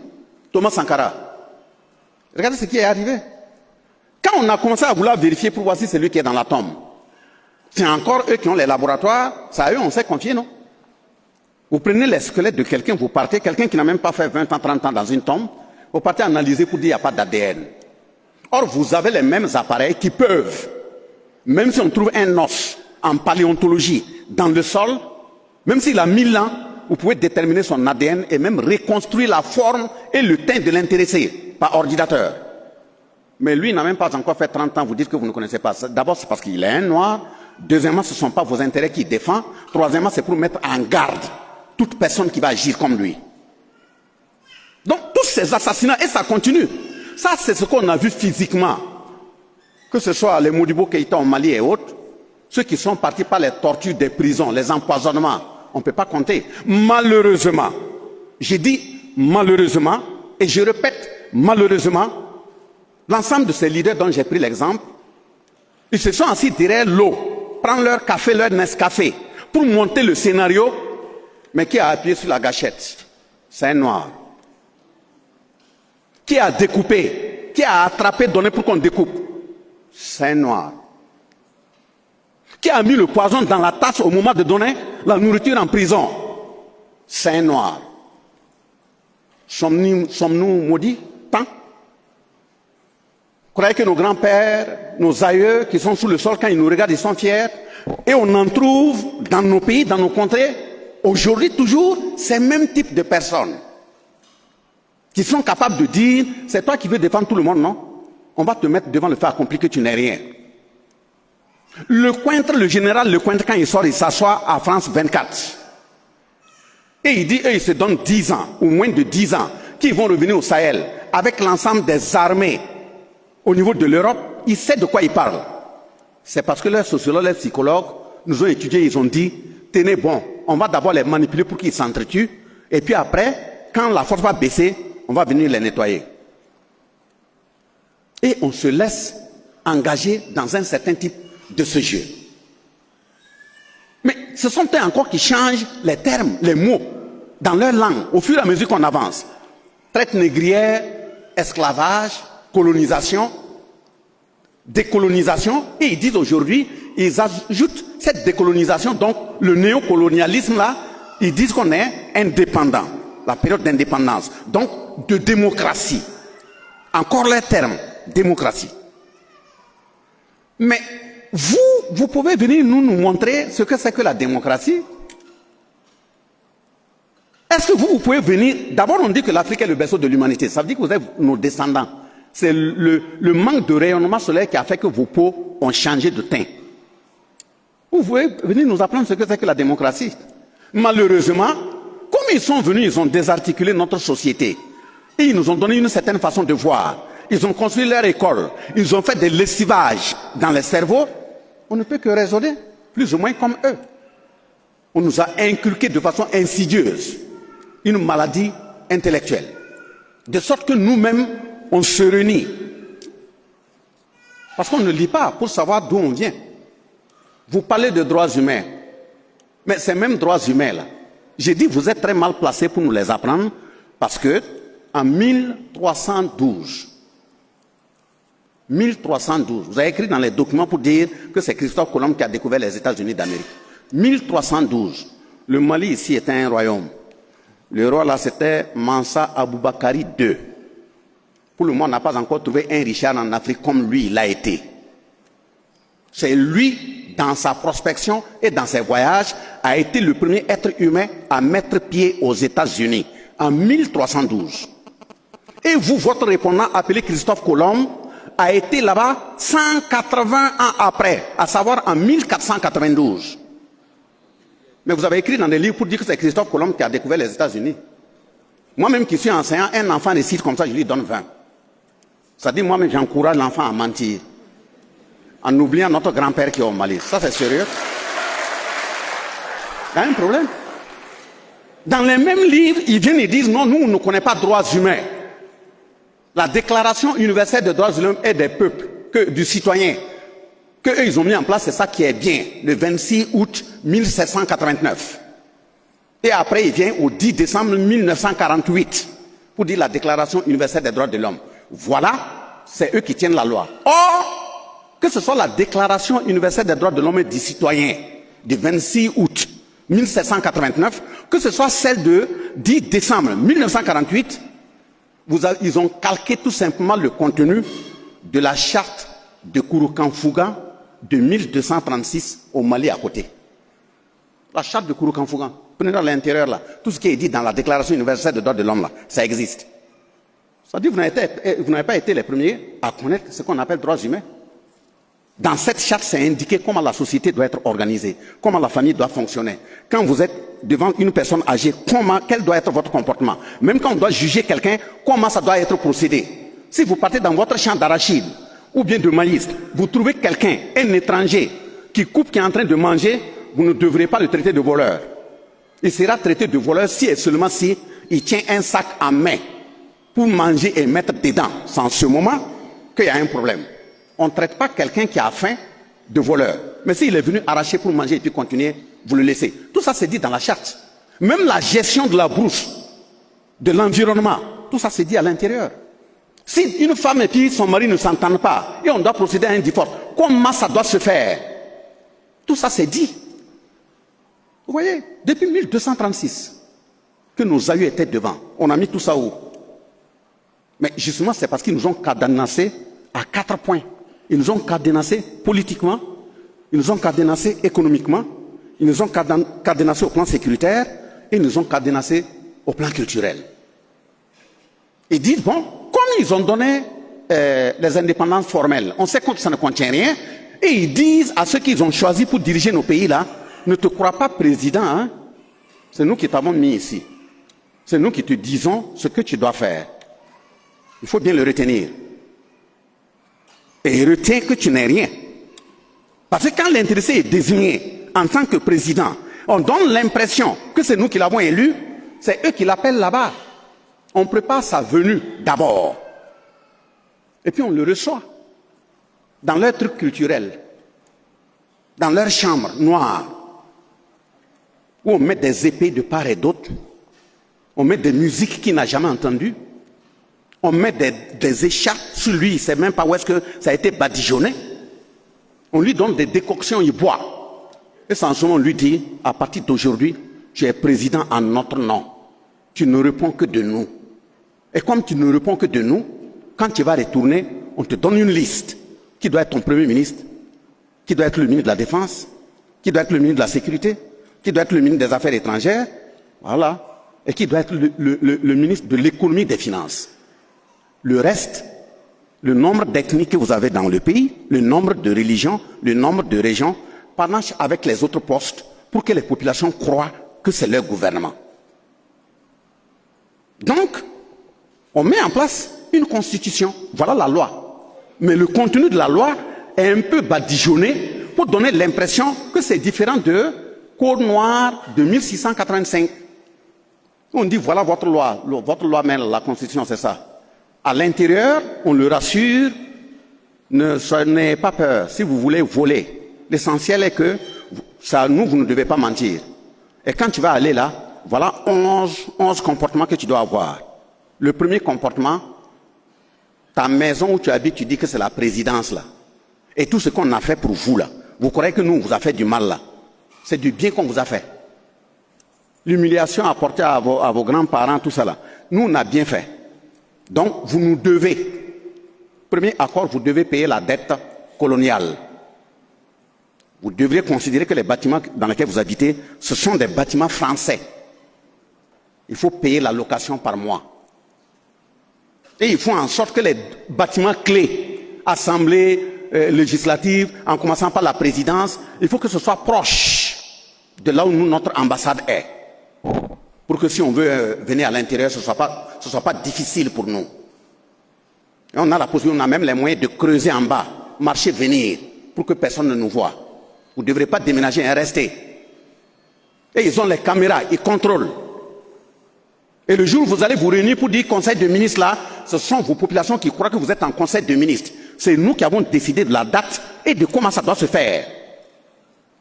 Thomas Sankara. Regardez ce qui est arrivé. Quand on a commencé à vouloir vérifier pour voir si c'est lui qui est dans la tombe, c'est encore eux qui ont les laboratoires, ça à eux on s'est confié, non? Vous prenez les squelettes de quelqu'un, vous partez, quelqu'un qui n'a même pas fait 20 ans, 30 ans dans une tombe, vous partez analyser pour dire qu'il n'y a pas d'ADN. Or, vous avez les mêmes appareils qui peuvent, même si on trouve un os en paléontologie dans le sol, même s'il a 1000 ans, vous pouvez déterminer son ADN et même reconstruire la forme et le teint de l'intéressé par ordinateur. Mais lui, il n'a même pas encore fait 30 ans, vous dites que vous ne connaissez pas ça. D'abord, c'est parce qu'il est un noir. Deuxièmement, ce ne sont pas vos intérêts qu'il défend. Troisièmement, c'est pour mettre en garde toute personne qui va agir comme lui. Donc, tous ces assassinats, et ça continue. Ça, c'est ce qu'on a vu physiquement. Que ce soit les Modibo Keïta au Mali et autres, ceux qui sont partis par les tortures des prisons, les empoisonnements, on ne peut pas compter. Malheureusement, j'ai dit malheureusement, et je répète malheureusement, l'ensemble de ces leaders dont j'ai pris l'exemple, ils se sont assis derrière l'eau, prendre leur café, leur Nescafé, pour monter le scénario, mais qui a appuyé sur la gâchette? C'est un noir. Qui a découpé? qui a attrapé, donné pour qu'on découpe? C'est un noir. Qui a mis le poison dans la tasse au moment de donner la nourriture en prison? C'est un noir. Sommes-nous maudits? Tant? Croyez que nos grands-pères, nos aïeux qui sont sous le sol, quand ils nous regardent, ils sont fiers. Et on en trouve dans nos pays, dans nos contrées, aujourd'hui toujours, ces mêmes types de personnes qui sont capables de dire, c'est toi qui veux défendre tout le monde, non? On va te mettre devant le fait accompli que tu n'es rien. Lecointre, le général Lecointre, quand il sort, il s'assoit à France 24. Et il dit, eux, ils se donnent 10 ans, ou moins de 10 ans, qu'ils vont revenir au Sahel, avec l'ensemble des armées au niveau de l'Europe. Il sait de quoi il parle. C'est parce que leurs sociologues, leurs psychologues nous ont étudiés, ils ont dit, tenez bon, on va d'abord les manipuler pour qu'ils s'entretuent, et puis après, quand la force va baisser, on va venir les nettoyer. Et on se laisse engager dans un certain type de ce jeu. Mais ce sont eux encore qui changent les termes, les mots, dans leur langue, au fur et à mesure qu'on avance. Traite négrière, esclavage, colonisation, décolonisation, et ils disent aujourd'hui, ils ajoutent cette décolonisation, donc le néocolonialisme là, ils disent qu'on est indépendant, la période d'indépendance, donc de démocratie. Encore les termes, démocratie. Mais vous pouvez venir nous montrer ce que c'est que la démocratie? Est-ce que vous pouvez venir... D'abord, on dit que l'Afrique est le berceau de l'humanité. Ça veut dire que vous êtes nos descendants. C'est le manque de rayonnement solaire qui a fait que vos peaux ont changé de teint. Vous pouvez venir nous apprendre ce que c'est que la démocratie. Malheureusement, comme ils sont venus, ils ont désarticulé notre société. Et ils nous ont donné une certaine façon de voir. Ils ont construit leur école. Ils ont fait des lessivages dans les cerveaux. On ne peut que raisonner plus ou moins comme eux. On nous a inculqué de façon insidieuse une maladie intellectuelle. De sorte que nous-mêmes, on se renie. Parce qu'on ne lit pas pour savoir d'où on vient. Vous parlez de droits humains. Mais ces mêmes droits humains-là, j'ai dit vous êtes très mal placés pour nous les apprendre parce que en 1312, vous avez écrit dans les documents pour dire que c'est Christophe Colomb qui a découvert les États-Unis d'Amérique. 1312, le Mali ici était un royaume. Le roi là c'était Mansa Aboubakari II. Pour le moment, on n'a pas encore trouvé un Richard en Afrique comme lui, il a été. C'est lui, dans sa prospection et dans ses voyages, a été le premier être humain à mettre pied aux États-Unis en 1312. Et vous, votre répondant appelé Christophe Colomb, a été là-bas 180 ans après, à savoir en 1492. Mais vous avez écrit dans des livres pour dire que c'est Christophe Colomb qui a découvert les États-Unis. Moi-même qui suis enseignant, un enfant décide comme ça, je lui donne 20. Ça dit, moi-même, j'encourage l'enfant à mentir. En oubliant notre grand-père qui est au Mali. Ça, c'est sérieux. Il y a un problème. Dans les mêmes livres, ils viennent et disent, non, nous, on ne connaît pas droits humains. La Déclaration universelle des droits de l'homme et des peuples, du citoyen, qu'eux, ils ont mis en place, c'est ça qui est bien, le 26 août 1789. Et après, il vient au 10 décembre 1948 pour dire la Déclaration universelle des droits de l'homme. Voilà, c'est eux qui tiennent la loi. Or, que ce soit la Déclaration universelle des droits de l'homme et du citoyen du 26 août 1789, que ce soit celle de 10 décembre 1948, ils ont calqué tout simplement le contenu de la charte de Kouroukanfouga de 1236 au Mali à côté. La charte de Kouroukanfouga, prenez à l'intérieur là, tout ce qui est dit dans la Déclaration universelle des droits de l'homme là, ça existe. Ça dit, vous n'avez pas été les premiers à connaître ce qu'on appelle droits humains. Dans cette charte, c'est indiqué comment la société doit être organisée, comment la famille doit fonctionner. Quand vous êtes devant une personne âgée, quel doit être votre comportement? Même quand on doit juger quelqu'un, comment ça doit être procédé? Si vous partez dans votre champ d'arachide ou bien de maïs, vous trouvez quelqu'un, un étranger, qui coupe, qui est en train de manger, vous ne devrez pas le traiter de voleur. Il sera traité de voleur si et seulement si il tient un sac en main pour manger et mettre dedans. C'est en ce moment qu'il y a un problème. On ne traite pas quelqu'un qui a faim de voleur. Mais s'il est venu arracher pour manger et puis continuer, vous le laissez. Tout ça, c'est dit dans la charte. Même la gestion de la brousse, de l'environnement, tout ça, c'est dit à l'intérieur. Si une femme et puis son mari ne s'entendent pas et on doit procéder à un divorce, comment ça doit se faire? Tout ça c'est dit. Vous voyez, depuis 1236, que nos aïeux étaient devant, on a mis tout ça où? Mais justement, c'est parce qu'ils nous ont cadenassés à 4 points. Ils nous ont cadenassés politiquement, ils nous ont cadenassés économiquement, ils nous ont cadenassés au plan sécuritaire et ils nous ont cadenassés au plan culturel. Ils disent, bon, comme ils ont donné les indépendances formelles, on sait que ça ne contient rien, et ils disent à ceux qu'ils ont choisis pour diriger nos pays là, ne te crois pas président, hein? C'est nous qui t'avons mis ici. C'est nous qui te disons ce que tu dois faire. Il faut bien le retenir. Et retiens que tu n'es rien. Parce que quand l'intéressé est désigné en tant que président, on donne l'impression que c'est nous qui l'avons élu, c'est eux qui l'appellent là-bas. On prépare sa venue d'abord. Et puis on le reçoit dans leur truc culturel, dans leur chambre noire, où on met des épées de part et d'autre, on met des musiques qu'il n'a jamais entendues, on met des écharpes sur lui, il ne sait même pas où est-ce que ça a été badigeonné, on lui donne des décoctions, il boit. Et sans ce moment, on lui dit, à partir d'aujourd'hui, tu es président en notre nom, tu ne réponds que de nous. Et comme tu ne réponds que de nous, quand tu vas retourner, on te donne une liste. Qui doit être ton premier ministre? Qui doit être le ministre de la Défense? Qui doit être le ministre de la Sécurité? Qui doit être le ministre des Affaires étrangères? Voilà. Et qui doit être le ministre de l'économie et des finances? Le reste, le nombre d'ethnies que vous avez dans le pays, le nombre de religions, le nombre de régions, partagent avec les autres postes pour que les populations croient que c'est leur gouvernement. Donc, on met en place une constitution, voilà la loi. Mais le contenu de la loi est un peu badigeonné pour donner l'impression que c'est différent de Code noir de 1685. On dit voilà votre loi même, la constitution, c'est ça. À l'intérieur, on le rassure, n'ayez pas peur, si vous voulez voler. L'essentiel est que ça, nous, vous ne devez pas mentir. Et quand tu vas aller là, voilà 11 comportements que tu dois avoir. Le premier comportement, ta maison où tu habites, tu dis que c'est la présidence là. Et tout ce qu'on a fait pour vous là, vous croyez que nous, on vous a fait du mal là. C'est du bien qu'on vous a fait. L'humiliation apportée à vos grands-parents, tout ça là. Nous, on a bien fait. Donc, vous nous devez. Premier accord, vous devez payer la dette coloniale. Vous devriez considérer que les bâtiments dans lesquels vous habitez, ce sont des bâtiments français. Il faut payer la location par mois. Et il faut en sorte que les bâtiments clés, assemblée législative, en commençant par la présidence, il faut que ce soit proche de là où notre ambassade est. Pour que si on veut venir à l'intérieur, ce ne soit pas difficile pour nous. Et on a la possibilité, on a même les moyens de creuser en bas, marcher, venir, pour que personne ne nous voie. Vous ne devrez pas déménager et rester. Et ils ont les caméras, ils contrôlent. Et le jour où vous allez vous réunir pour dire conseil de ministres là, ce sont vos populations qui croient que vous êtes en conseil de ministres. C'est nous qui avons décidé de la date et de comment ça doit se faire.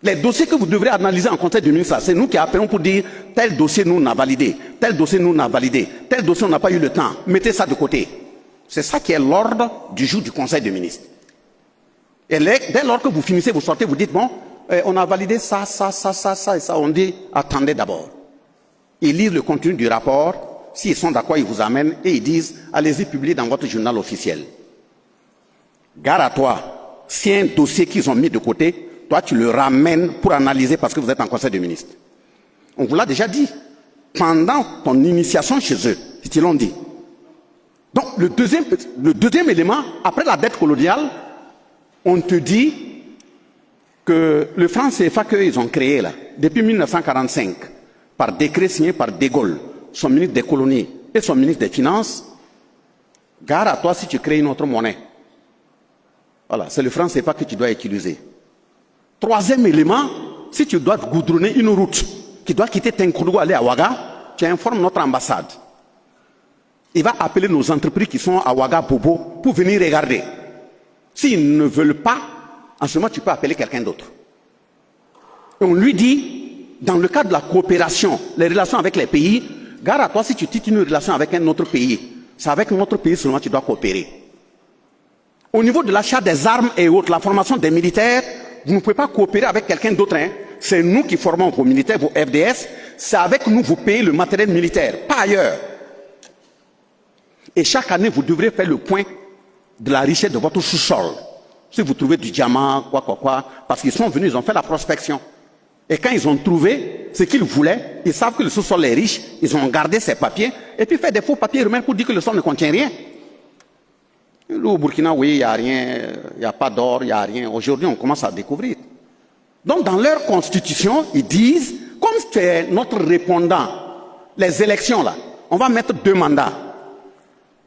Les dossiers que vous devrez analyser en conseil de ministres, c'est nous qui appelons pour dire tel dossier nous on a validé, tel dossier nous on a validé, tel dossier on n'a pas eu le temps, mettez ça de côté. C'est ça qui est l'ordre du jour du conseil de ministres. Et dès lors que vous finissez, vous sortez, vous dites bon, on a validé ça et ça, on dit attendez d'abord. Ils lisent le contenu du rapport, s'ils sont d'accord, ils vous amènent et ils disent allez-y publier dans votre journal officiel. Gare à toi, si un dossier qu'ils ont mis de côté, toi tu le ramènes pour analyser parce que vous êtes en conseil de ministres. On vous l'a déjà dit, pendant ton initiation chez eux, ils te l'ont dit. Donc le deuxième élément, après la dette coloniale, on te dit que le franc CFA qu'ils ont créé là, depuis 1945, par décret signé par De Gaulle, son ministre des colonies et son ministre des Finances, gare à toi si tu crées une autre monnaie. Voilà, c'est le franc CFA que tu dois utiliser. Troisième élément, si tu dois goudronner une route qui doit quitter Tenkourou aller à Ouaga, tu informes notre ambassade. Il va appeler nos entreprises qui sont à Ouaga Bobo pour venir regarder. S'ils ne veulent pas, en ce moment tu peux appeler quelqu'un d'autre. Et on lui dit, dans le cadre de la coopération, les relations avec les pays, gare à toi si tu titres une relation avec un autre pays. c'est avec notre pays seulement que tu dois coopérer. Au niveau de l'achat des armes et autres, la formation des militaires, vous ne pouvez pas coopérer avec quelqu'un d'autre. Hein. C'est nous qui formons vos militaires, vos FDS. C'est avec nous que vous payez le matériel militaire, pas ailleurs. Et chaque année, vous devrez faire le point de la richesse de votre sous-sol. Si vous trouvez du diamant, quoi, parce qu'ils sont venus, ils ont fait la prospection. Et quand ils ont trouvé ce qu'ils voulaient, ils savent que le sous-sol est riche, ils ont gardé ces papiers, et puis fait des faux papiers eux-mêmes pour dire que le sol ne contient rien. Au Burkina, oui, il n'y a rien, il n'y a pas d'or, il n'y a rien. Aujourd'hui, on commence à découvrir. Donc, dans leur constitution, ils disent, comme c'est notre répondant, les élections là, on va mettre 2 mandats.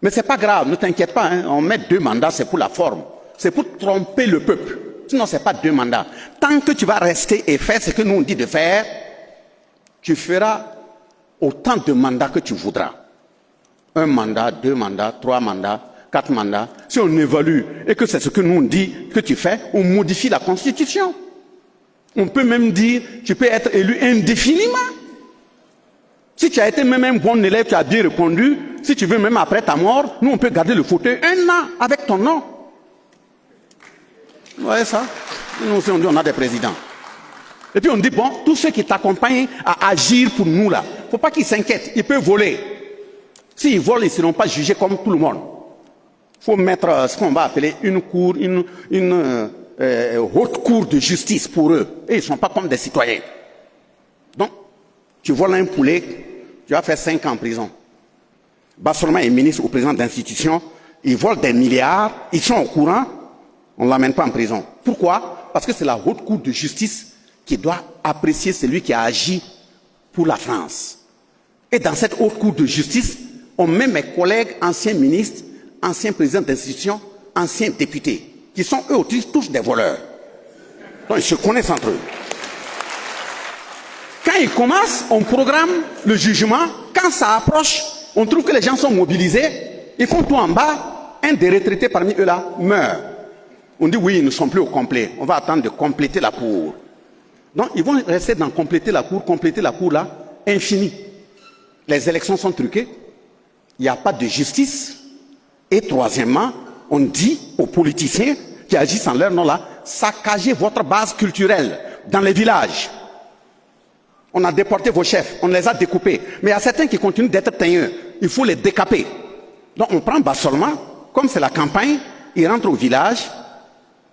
Mais c'est pas grave, ne t'inquiète pas, hein, on met 2 mandats, c'est pour la forme. C'est pour tromper le peuple. Sinon, c'est pas 2 mandats. Tant que tu vas rester et faire ce que nous on dit de faire, tu feras autant de mandats que tu voudras. 1 mandat, 2 mandats, 3 mandats, 4 mandats. Si on évalue et que c'est ce que nous on dit que tu fais, on modifie la Constitution. On peut même dire, tu peux être élu indéfiniment. Si tu as été même un bon élève, tu as bien répondu, si tu veux même après ta mort, nous on peut garder le fauteuil 1 an avec ton nom. Vous voyez ça? Nous aussi on dit on a des présidents. Et puis on dit bon, tous ceux qui t'accompagnent à agir pour nous là, il ne faut pas qu'ils s'inquiètent, ils peuvent voler. S'ils volent, ils ne seront pas jugés comme tout le monde. Il faut mettre ce qu'on va appeler une cour, une haute cour de justice pour eux. Et ils ne sont pas comme des citoyens. Donc, tu voles un poulet, tu vas faire 5 ans en prison. Bassolma est ministre ou président d'institution, ils volent des milliards, ils sont au courant, on ne l'amène pas en prison. Pourquoi? Parce que c'est la haute cour de justice qui doit apprécier celui qui a agi pour la France. Et dans cette haute cour de justice, on met mes collègues, anciens ministres, anciens présidents d'institution, anciens députés, qui sont eux aussi tous des voleurs. Donc ils se connaissent entre eux. Quand ils commencent, on programme le jugement. Quand ça approche, on trouve que les gens sont mobilisés. Ils font tout en bas. Un des retraités parmi eux là meurt. On dit oui, ils ne sont plus au complet. On va attendre de compléter la cour. Donc ils vont rester dans compléter la cour là, infini. Les élections sont truquées. Il n'y a pas de justice. Et troisièmement, on dit aux politiciens qui agissent en leur nom là, saccagez votre base culturelle dans les villages. On a déporté vos chefs, on les a découpés. Mais il y a certains qui continuent d'être teigneux. Il faut les décaper. Donc on prend Bassolma, comme c'est la campagne, il rentre au village.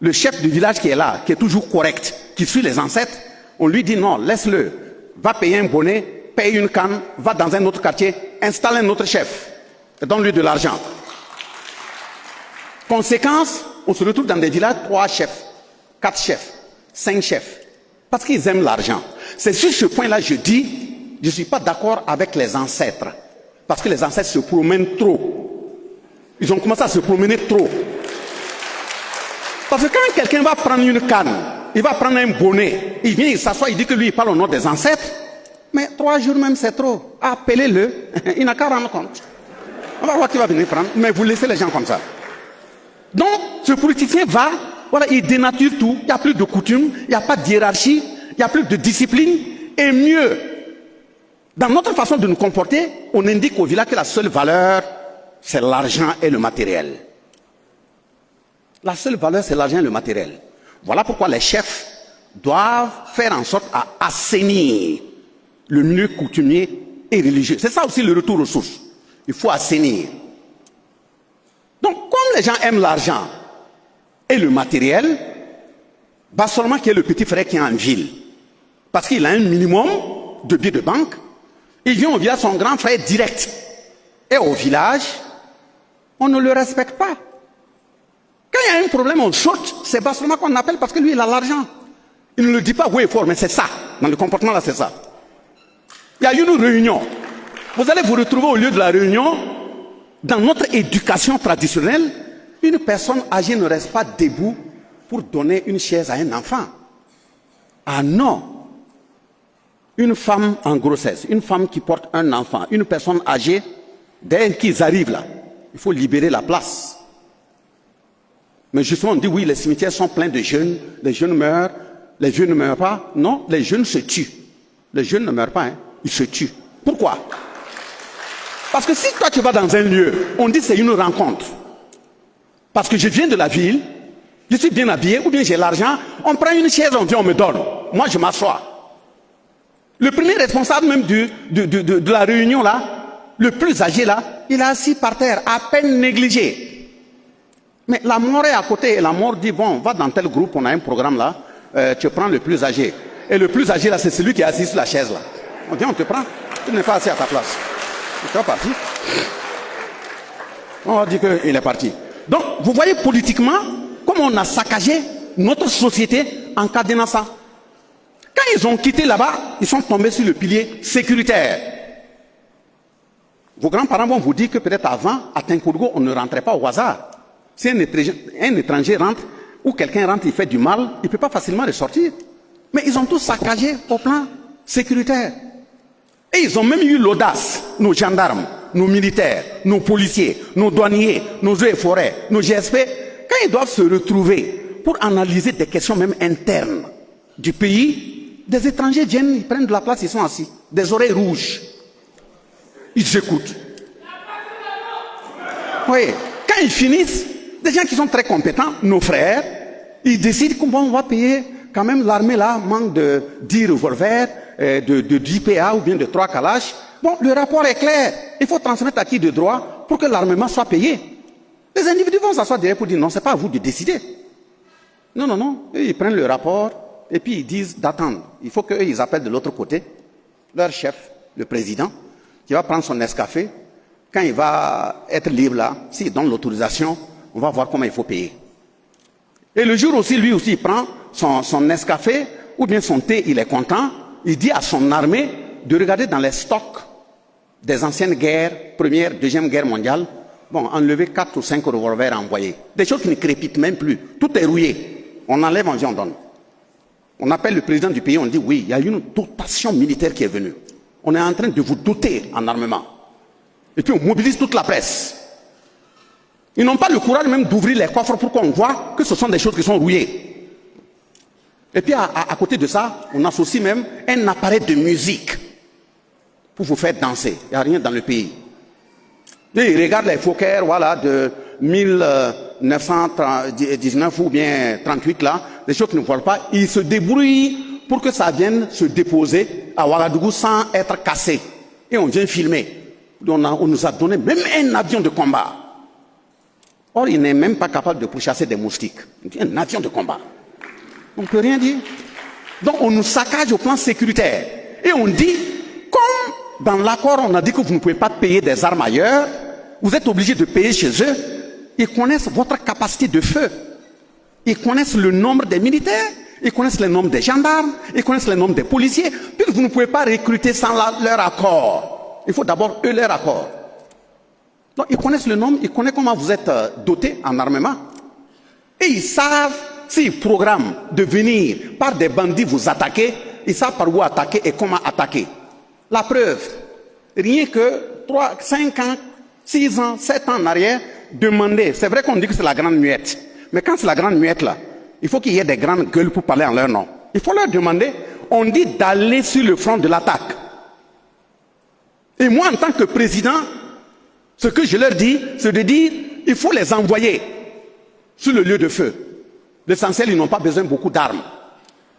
Le chef du village qui est là, qui est toujours correct, qui suit les ancêtres, on lui dit non, laisse-le. Va payer un bonnet, paye une canne, va dans un autre quartier, installe un autre chef. Et donne-lui de l'argent. Conséquence, on se retrouve dans des villages, 3 chefs, 4 chefs, 5 chefs. Parce qu'ils aiment l'argent. C'est sur ce point-là, je dis, je ne suis pas d'accord avec les ancêtres. Parce que les ancêtres se promènent trop. Ils ont commencé à se promener trop. Parce que quand quelqu'un va prendre une canne, il va prendre un bonnet, il vient, il s'assoit, il dit que lui, il parle au nom des ancêtres. Mais 3 jours même, c'est trop. Appelez-le, il n'a qu'à rendre compte. On va voir qui va venir prendre, mais vous laissez les gens comme ça. Donc, ce politicien va, voilà, il dénature tout, il n'y a plus de coutume, il n'y a pas de hiérarchie, il n'y a plus de discipline, et mieux, dans notre façon de nous comporter, on indique au village que la seule valeur, c'est l'argent et le matériel. La seule valeur, c'est l'argent et le matériel. Voilà pourquoi les chefs doivent faire en sorte à assainir le milieu coutumier et religieux. C'est ça aussi le retour aux sources. Il faut assainir. Donc, comme les gens aiment l'argent et le matériel, Bassolma qui est le petit frère qui est en ville, parce qu'il a un minimum de billets de banque, il vient au village, son grand frère direct. Et au village, on ne le respecte pas. Quand il y a un problème, on saute, c'est Bassolma qu'on appelle parce que lui, il a l'argent. Il ne le dit pas oui et fort, mais c'est ça. Dans le comportement là, c'est ça. Il y a une réunion. Vous allez vous retrouver au lieu de la réunion, dans notre éducation traditionnelle, une personne âgée ne reste pas debout pour donner une chaise à un enfant. Ah non! Une femme en grossesse, une femme qui porte un enfant, une personne âgée, dès qu'ils arrivent là, il faut libérer la place. Mais justement, on dit oui, les cimetières sont pleins de jeunes, les jeunes meurent, les vieux ne meurent pas. Non, les jeunes se tuent. Les jeunes ne meurent pas, hein, ils se tuent. Pourquoi? Parce que si toi tu vas dans un lieu, on dit c'est une rencontre. Parce que je viens de la ville, je suis bien habillé, ou bien j'ai l'argent, on prend une chaise, on vient, on me donne. Moi je m'assois. Le premier responsable même de la réunion là, le plus âgé là, il est assis par terre, à peine négligé. Mais la mort est à côté, et la mort dit, bon, va dans tel groupe, on a un programme là, tu prends le plus âgé. Et le plus âgé là, c'est celui qui est assis sur la chaise là. On vient, on te prend, tu n'es pas assis à ta place. Tu es parti. On va dire qu'il est parti. Donc, vous voyez politiquement, comment on a saccagé notre société en cadenant ça. Quand ils ont quitté là-bas, ils sont tombés sur le pilier sécuritaire. Vos grands-parents vont vous dire que peut-être avant, à Tinkourgo, on ne rentrait pas au hasard. Si un étranger rentre, ou quelqu'un rentre, il fait du mal, il ne peut pas facilement ressortir. Mais ils ont tous saccagé au plan sécuritaire. Et ils ont même eu l'audace, nos gendarmes, nos militaires, nos policiers, nos douaniers, nos eaux et forêts, nos GSP, quand ils doivent se retrouver pour analyser des questions même internes du pays, des étrangers viennent, ils prennent de la place, ils sont assis, des oreilles rouges. Ils écoutent. Oui, quand ils finissent, des gens qui sont très compétents, nos frères, ils décident comment on va payer quand même l'armée là, manque de 10 revolvers, de 10 PA ou bien de 3 Kalash. Bon, le rapport est clair. Il faut transmettre à qui de droit pour que l'armement soit payé. Les individus vont s'asseoir derrière pour dire non, c'est pas à vous de décider. Non, non, non. Ils prennent le rapport et puis ils disent d'attendre. Il faut qu'eux, ils appellent de l'autre côté leur chef, le président, qui va prendre son Nescafé. Quand il va être libre là, s'il donne l'autorisation, on va voir comment il faut payer. Et le jour aussi, lui aussi, il prend son Nescafé ou bien son thé, il est content. Il dit à son armée de regarder dans les stocks des anciennes guerres, première, deuxième guerre mondiale. Bon, enlever 4 ou 5 revolvers envoyés. Des choses qui ne crépitent même plus. Tout est rouillé. On enlève, on vient, on donne. On appelle le président du pays, on dit oui, il y a une dotation militaire qui est venue. On est en train de vous doter en armement. Et puis on mobilise toute la presse. Ils n'ont pas le courage même d'ouvrir les coffres pour qu'on voit que ce sont des choses qui sont rouillées. Et puis à côté de ça, on associe même un appareil de musique pour vous faire danser. Il n'y a rien dans le pays. Et ils regardent les Fokker, voilà, de 1919 ou bien 38 là, des choses qu'ils ne voient pas. Ils se débrouillent pour que ça vienne se déposer à Ouagadougou sans être cassé. Et on vient filmer. On nous a donné même un avion de combat. Or, il n'est même pas capable de pourchasser des moustiques. Un avion de combat. On ne peut rien dire. Donc, on nous saccage au plan sécuritaire. Et on dit, comme dans l'accord, on a dit que vous ne pouvez pas payer des armes ailleurs, vous êtes obligé de payer chez eux. Ils connaissent votre capacité de feu. Ils connaissent le nombre des militaires. Ils connaissent le nombre des gendarmes. Ils connaissent le nombre des policiers. Puis vous ne pouvez pas recruter sans leur accord. Il faut d'abord eux leur accord. Donc ils connaissent le nombre, ils connaissent comment vous êtes doté en armement. Et ils savent, s'ils programment de venir par des bandits vous attaquer, ils savent par où attaquer et comment attaquer. La preuve, rien que 3, 5 ans, 6 ans, 7 ans en arrière, demander, c'est vrai qu'on dit que c'est la grande muette, mais quand c'est la grande muette là, il faut qu'il y ait des grandes gueules pour parler en leur nom. Il faut leur demander, on dit d'aller sur le front de l'attaque. Et moi, en tant que président, ce que je leur dis, c'est de dire, il faut les envoyer sur le lieu de feu. L'essentiel, ils n'ont pas besoin de beaucoup d'armes.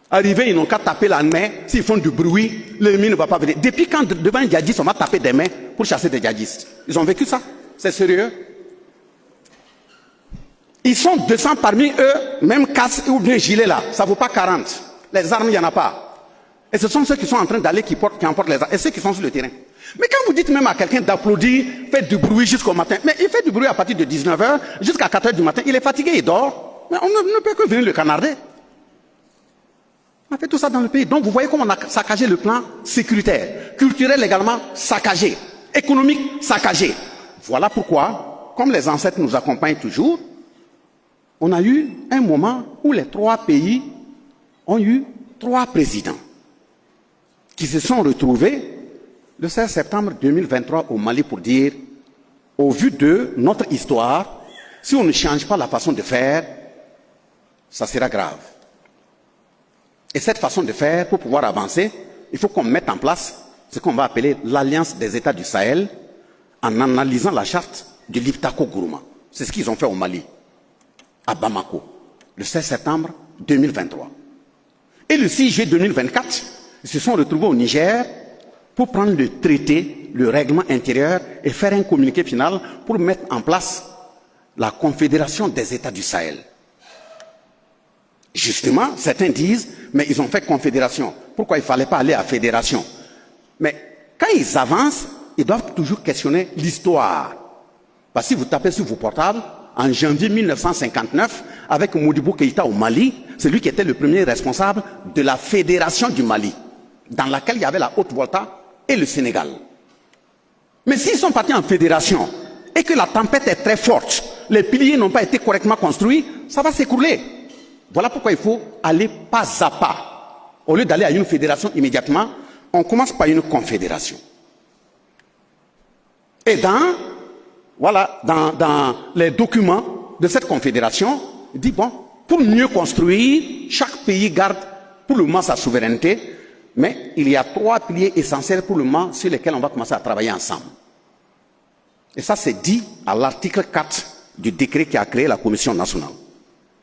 Arrivés, ils n'ont qu'à taper la main. S'ils font du bruit, l'ennemi ne va pas venir. Depuis quand, devant un djihadiste, on va taper des mains pour chasser des djihadistes? Ils ont vécu ça? C'est sérieux? Ils sont 200 parmi eux, même casse ou bien gilet là. Ça ne vaut pas 40. Les armes, il n'y en a pas. Et ce sont ceux qui sont en train d'aller, qui emportent les armes. Et ceux qui sont sur le terrain. Mais quand vous dites même à quelqu'un d'applaudir, faites du bruit jusqu'au matin, mais il fait du bruit à partir de 19h jusqu'à 4h du matin, il est fatigué, il dort, mais on ne peut que venir le canarder. On a fait tout ça dans le pays. Donc vous voyez comment on a saccagé le plan sécuritaire, culturel également saccagé, économique saccagé. Voilà pourquoi, comme les ancêtres nous accompagnent toujours, on a eu un moment où les 3 pays ont eu 3 présidents qui se sont retrouvés le 16 septembre 2023 au Mali pour dire, au vu de notre histoire, si on ne change pas la façon de faire, ça sera grave. Et cette façon de faire, pour pouvoir avancer, il faut qu'on mette en place ce qu'on va appeler l'Alliance des États du Sahel, en analysant la charte de l'Iptako Gourouma. C'est ce qu'ils ont fait au Mali, à Bamako, le 16 septembre 2023. Et le 6 juillet 2024, ils se sont retrouvés au Niger pour prendre le traité, le règlement intérieur et faire un communiqué final pour mettre en place la Confédération des États du Sahel. Justement, certains disent, mais ils ont fait confédération. Pourquoi il ne fallait pas aller à fédération? Mais quand ils avancent, ils doivent toujours questionner l'histoire. Parce que si vous tapez sur vos portables, en janvier 1959, avec Modibo Keïta au Mali, c'est lui qui était le premier responsable de la fédération du Mali, dans laquelle il y avait la Haute-Volta et le Sénégal. Mais s'ils sont partis en fédération et que la tempête est très forte, les piliers n'ont pas été correctement construits, ça va s'écrouler. Voilà pourquoi il faut aller pas à pas. Au lieu d'aller à une fédération immédiatement, on commence par une confédération. Et dans les documents de cette confédération, il dit, bon, pour mieux construire, chaque pays garde pour le moment sa souveraineté, mais il y a 3 piliers essentiels pour le moment sur lesquels on va commencer à travailler ensemble. Et ça, c'est dit à l'article 4 du décret qui a créé la Commission nationale.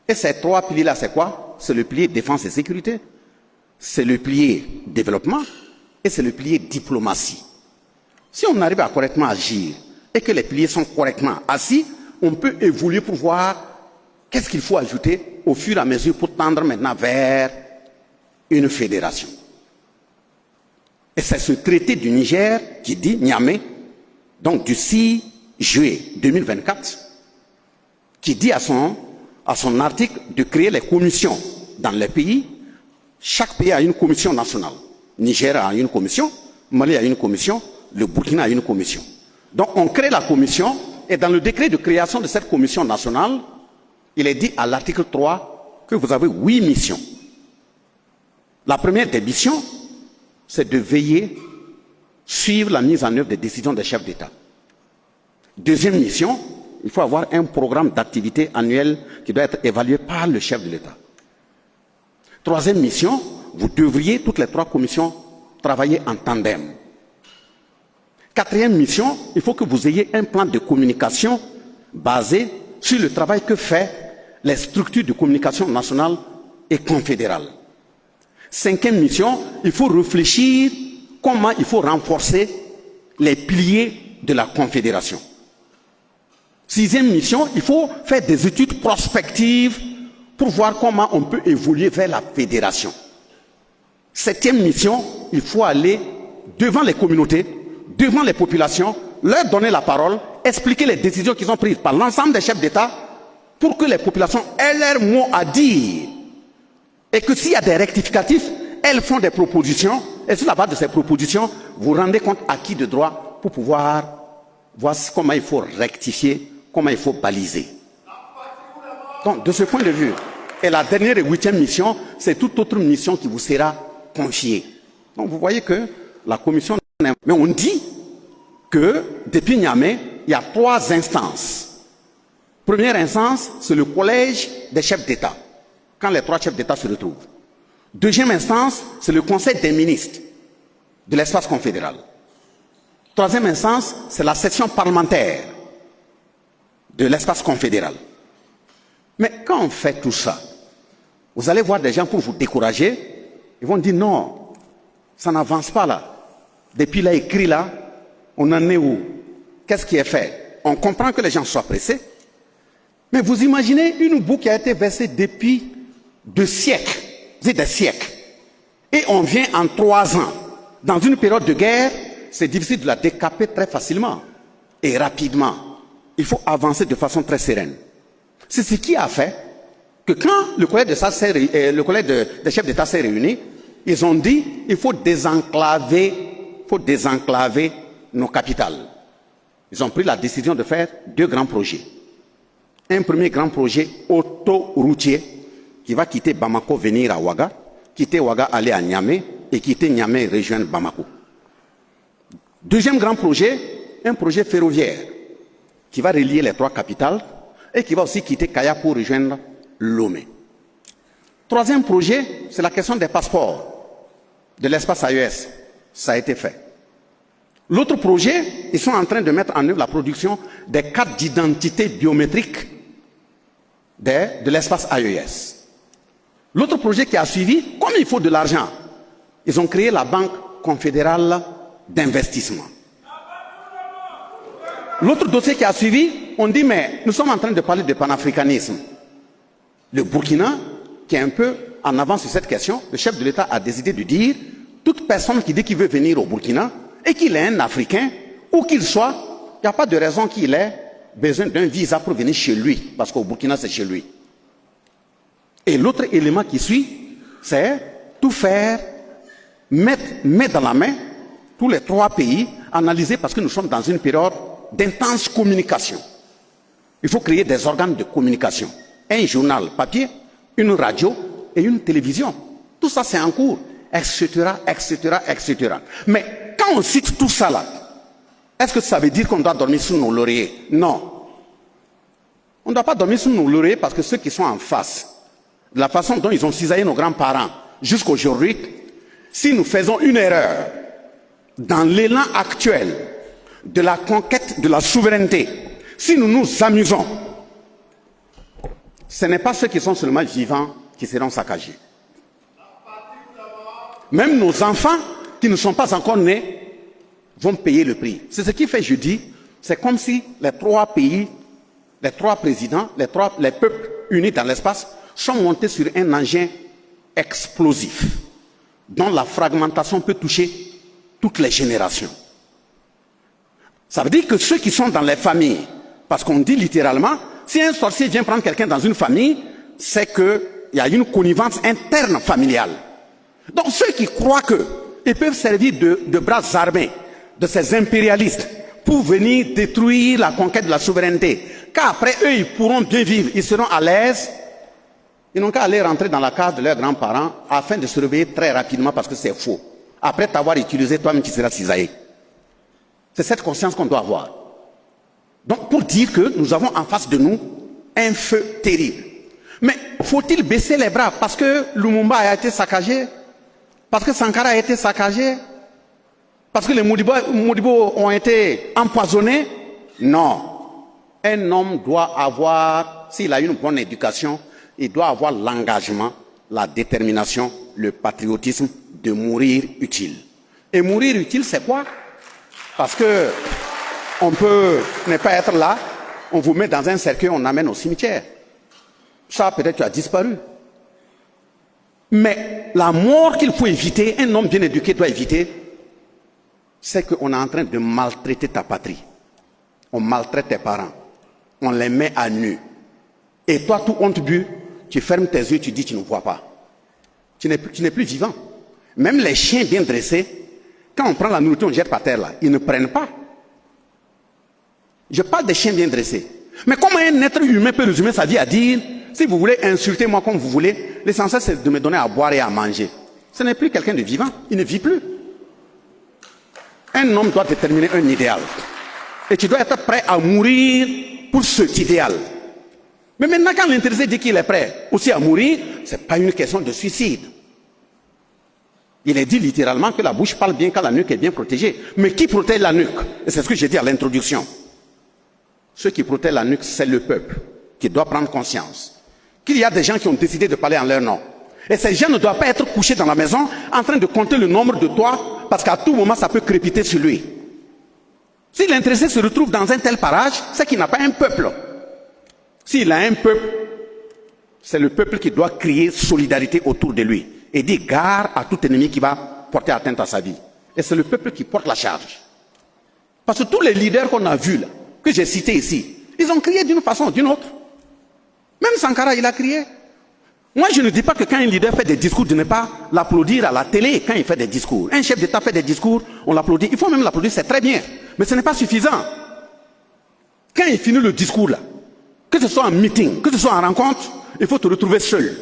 Et ces 3 piliers-là, c'est quoi? C'est le pilier défense et sécurité, c'est le pilier développement et c'est le pilier diplomatie. Si on arrive à correctement agir et que les piliers sont correctement assis, on peut évoluer pour voir qu'est-ce qu'il faut ajouter au fur et à mesure pour tendre maintenant vers une fédération. Et c'est ce traité du Niger qui dit, Niamey, donc du 6 juillet 2024, qui dit à son article de créer les commissions dans les pays. Chaque pays a une commission nationale. Niger a une commission, Mali a une commission, le Burkina a une commission. Donc on crée la commission et dans le décret de création de cette commission nationale, il est dit à l'article 3 que vous avez 8 missions. La première des missions, c'est de veiller, suivre la mise en œuvre des décisions des chefs d'État. Deuxième mission, il faut avoir un programme d'activité annuel qui doit être évalué par le chef de l'État. Troisième mission, vous devriez, toutes les 3 commissions, travailler en tandem. Quatrième mission, il faut que vous ayez un plan de communication basé sur le travail que fait les structures de communication nationales et confédérales. Cinquième mission, il faut réfléchir comment il faut renforcer les piliers de la confédération. Sixième mission, il faut faire des études prospectives pour voir comment on peut évoluer vers la fédération. Septième mission, il faut aller devant les communautés, devant les populations, leur donner la parole, expliquer les décisions qui sont prises par l'ensemble des chefs d'État pour que les populations aient leur mot à dire. Et que s'il y a des rectificatifs, elles font des propositions et sur la base de ces propositions, vous rendez compte à qui de droit pour pouvoir voir comment il faut rectifier, comment il faut baliser. Donc, de ce point de vue, et la dernière et 8e mission, c'est toute autre mission qui vous sera confiée. Donc, vous voyez que la commission... Mais on dit que, depuis Niamey, il y a 3 instances. Première instance, c'est le collège des chefs d'État, quand les 3 chefs d'État se retrouvent. Deuxième instance, c'est le conseil des ministres de l'espace confédéral. Troisième instance, c'est la session parlementaire de l'espace confédéral. Mais quand on fait tout ça, vous allez voir des gens pour vous décourager, ils vont dire non, ça n'avance pas là. Depuis là, écrit là, on en est où? Qu'est-ce qui est fait? On comprend que les gens soient pressés, mais vous imaginez une boue qui a été versée depuis 2 siècles, des siècles, et on vient en 3 ans, dans une période de guerre, c'est difficile de la décaper très facilement et rapidement. Il faut avancer de façon très sereine. C'est ce qui a fait que quand le collège des chefs d'État s'est réuni, ils ont dit il faut désenclaver nos capitales. Ils ont pris la décision de faire 2 grands projets. Un premier grand projet autoroutier qui va quitter Bamako, venir à Ouaga, quitter Ouaga, aller à Niamey, et quitter Niamey, rejoindre Bamako. Deuxième grand projet, un projet ferroviaire qui va relier les 3 capitales et qui va aussi quitter Kaya pour rejoindre Lomé. Troisième projet, c'est la question des passeports de l'espace AES. Ça a été fait. L'autre projet, ils sont en train de mettre en œuvre la production des cartes d'identité biométriques de l'espace AES. L'autre projet qui a suivi, comme il faut de l'argent, ils ont créé la Banque confédérale d'investissement. L'autre dossier qui a suivi, on dit, mais nous sommes en train de parler de panafricanisme. Le Burkina, qui est un peu en avance sur cette question, le chef de l'État a décidé de dire, toute personne qui dit qu'il veut venir au Burkina, et qu'il est un Africain, où qu'il soit, il n'y a pas de raison qu'il ait besoin d'un visa pour venir chez lui, parce qu'au Burkina, c'est chez lui. Et l'autre élément qui suit, c'est tout faire, mettre dans la main tous les 3 pays, analyser, parce que nous sommes dans une période d'intense communication. Il faut créer des organes de communication. Un journal papier, une radio et une télévision. Tout ça, c'est en cours, etc., etc., etc. Mais quand on cite tout ça là, est-ce que ça veut dire qu'on doit dormir sous nos lauriers? Non. On ne doit pas dormir sous nos lauriers parce que ceux qui sont en face, de la façon dont ils ont cisaillé nos grands-parents jusqu'aujourd'hui, si nous faisons une erreur dans l'élan actuel de la conquête de la souveraineté, si nous nous amusons, ce n'est pas ceux qui sont seulement vivants qui seront saccagés. Même nos enfants qui ne sont pas encore nés vont payer le prix. C'est ce qui fait, je dis, c'est comme si les 3 pays, les 3 présidents, les peuples unis dans l'espace sont montés sur un engin explosif dont la fragmentation peut toucher toutes les générations. Ça veut dire que ceux qui sont dans les familles, parce qu'on dit littéralement, si un sorcier vient prendre quelqu'un dans une famille, c'est qu'il y a une connivence interne familiale. Donc ceux qui croient qu'ils peuvent servir de bras armés de ces impérialistes pour venir détruire la conquête de la souveraineté, qu'après eux ils pourront bien vivre, ils seront à l'aise, ils n'ont qu'à aller rentrer dans la case de leurs grands-parents afin de se réveiller très rapidement parce que c'est faux. Après t'avoir utilisé, toi-même tu seras cisaillé. C'est cette conscience qu'on doit avoir. Donc pour dire que nous avons en face de nous un feu terrible. Mais faut-il baisser les bras parce que Lumumba a été saccagé? Parce que Sankara a été saccagé? Parce que les Modibo ont été empoisonnés? Non. Un homme doit avoir, s'il a une bonne éducation, il doit avoir l'engagement, la détermination, le patriotisme de mourir utile. Et mourir utile, c'est quoi? Parce que on peut ne pas être là, on vous met dans un cercueil, on amène au cimetière. Ça, peut-être, tu as disparu. Mais la mort qu'il faut éviter, un homme bien éduqué doit éviter, c'est qu'on est en train de maltraiter ta patrie. On maltraite tes parents. On les met à nu. Et toi, tout honte bu, tu fermes tes yeux, tu dis tu ne vois pas. Tu n'es plus vivant. Même les chiens bien dressés, quand on prend la nourriture, on jette par terre là, ils ne prennent pas. Je parle des chiens bien dressés. Mais comment un être humain peut résumer sa vie à dire, si vous voulez insulter moi comme vous voulez, l'essentiel c'est de me donner à boire et à manger. Ce n'est plus quelqu'un de vivant, il ne vit plus. Un homme doit déterminer un idéal. Et tu dois être prêt à mourir pour cet idéal. Mais maintenant quand l'intéressé dit qu'il est prêt aussi à mourir, ce n'est pas une question de suicide. Il est dit littéralement que la bouche parle bien quand la nuque est bien protégée. Mais qui protège la nuque? Et c'est ce que j'ai dit à l'introduction. Ceux qui protègent la nuque, c'est le peuple qui doit prendre conscience qu'il y a des gens qui ont décidé de parler en leur nom. Et ces gens ne doivent pas être couchés dans la maison en train de compter le nombre de toits parce qu'à tout moment ça peut crépiter sur lui. Si l'intéressé se retrouve dans un tel parage, c'est qu'il n'a pas un peuple. S'il a un peuple, c'est le peuple qui doit crier solidarité autour de lui et dire gare à tout ennemi qui va porter atteinte à sa vie. Et c'est le peuple qui porte la charge. Parce que tous les leaders qu'on a vus là, que j'ai cités ici, ils ont crié d'une façon ou d'une autre. Même Sankara, il a crié. Moi, je ne dis pas que quand un leader fait des discours, de ne pas l'applaudir à la télé quand il fait des discours. Un chef d'État fait des discours, on l'applaudit. Il faut même l'applaudir, c'est très bien. Mais ce n'est pas suffisant. Quand il finit le discours là, que ce soit en meeting, que ce soit en rencontre, il faut te retrouver seul.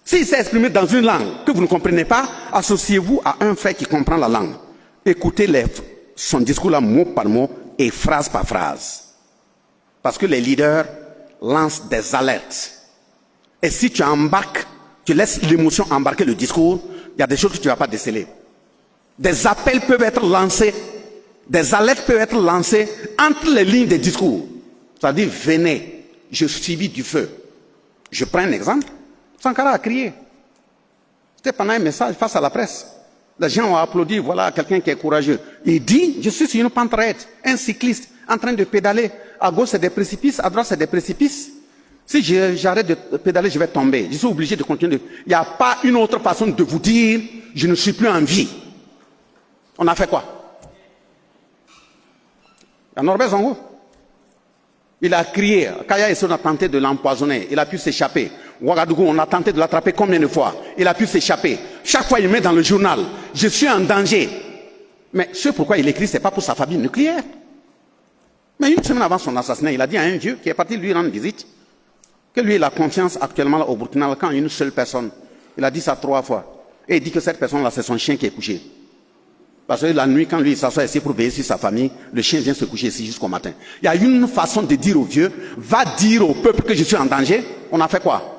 S'il s'est exprimé dans une langue que vous ne comprenez pas, associez-vous à un frère qui comprend la langue. Écoutez son discours là mot par mot et phrase par phrase. Parce que les leaders lancent des alertes. Et si tu embarques, tu laisses l'émotion embarquer le discours, il y a des choses que tu ne vas pas déceler. Des appels peuvent être lancés, des alertes peuvent être lancées entre les lignes des discours. C'est-à-dire, venez, je subis du feu. Je prends un exemple. Sankara a crié. C'était pendant un message face à la presse. Les gens ont applaudi, voilà quelqu'un qui est courageux. Il dit, je suis sur une pente raide, un cycliste en train de pédaler. À gauche, c'est des précipices, à droite, c'est des précipices. Si j'arrête de pédaler, je vais tomber. Je suis obligé de continuer. Il n'y a pas une autre façon de vous dire, je ne suis plus en vie. On a fait quoi? Il y a Norbert Zongo. Il a crié. Kaya Esso a tenté de l'empoisonner. Il a pu s'échapper. Ouagadougou, on a tenté de l'attraper combien de fois? Il a pu s'échapper. Chaque fois, il met dans le journal, je suis en danger. Mais ce pourquoi il écrit, ce n'est pas pour sa famille nucléaire. Mais une semaine avant son assassinat, il a dit à un vieux qui est parti lui rendre visite que lui, il a confiance actuellement au Burkina quand une seule personne. Il a dit ça 3 fois. Et il dit que cette personne-là, c'est son chien qui est couché. Parce que la nuit, quand lui, il s'assoit ici pour veiller sur sa famille, le chien vient se coucher ici jusqu'au matin. Il y a une façon de dire au vieux, va dire au peuple que je suis en danger. On a fait quoi?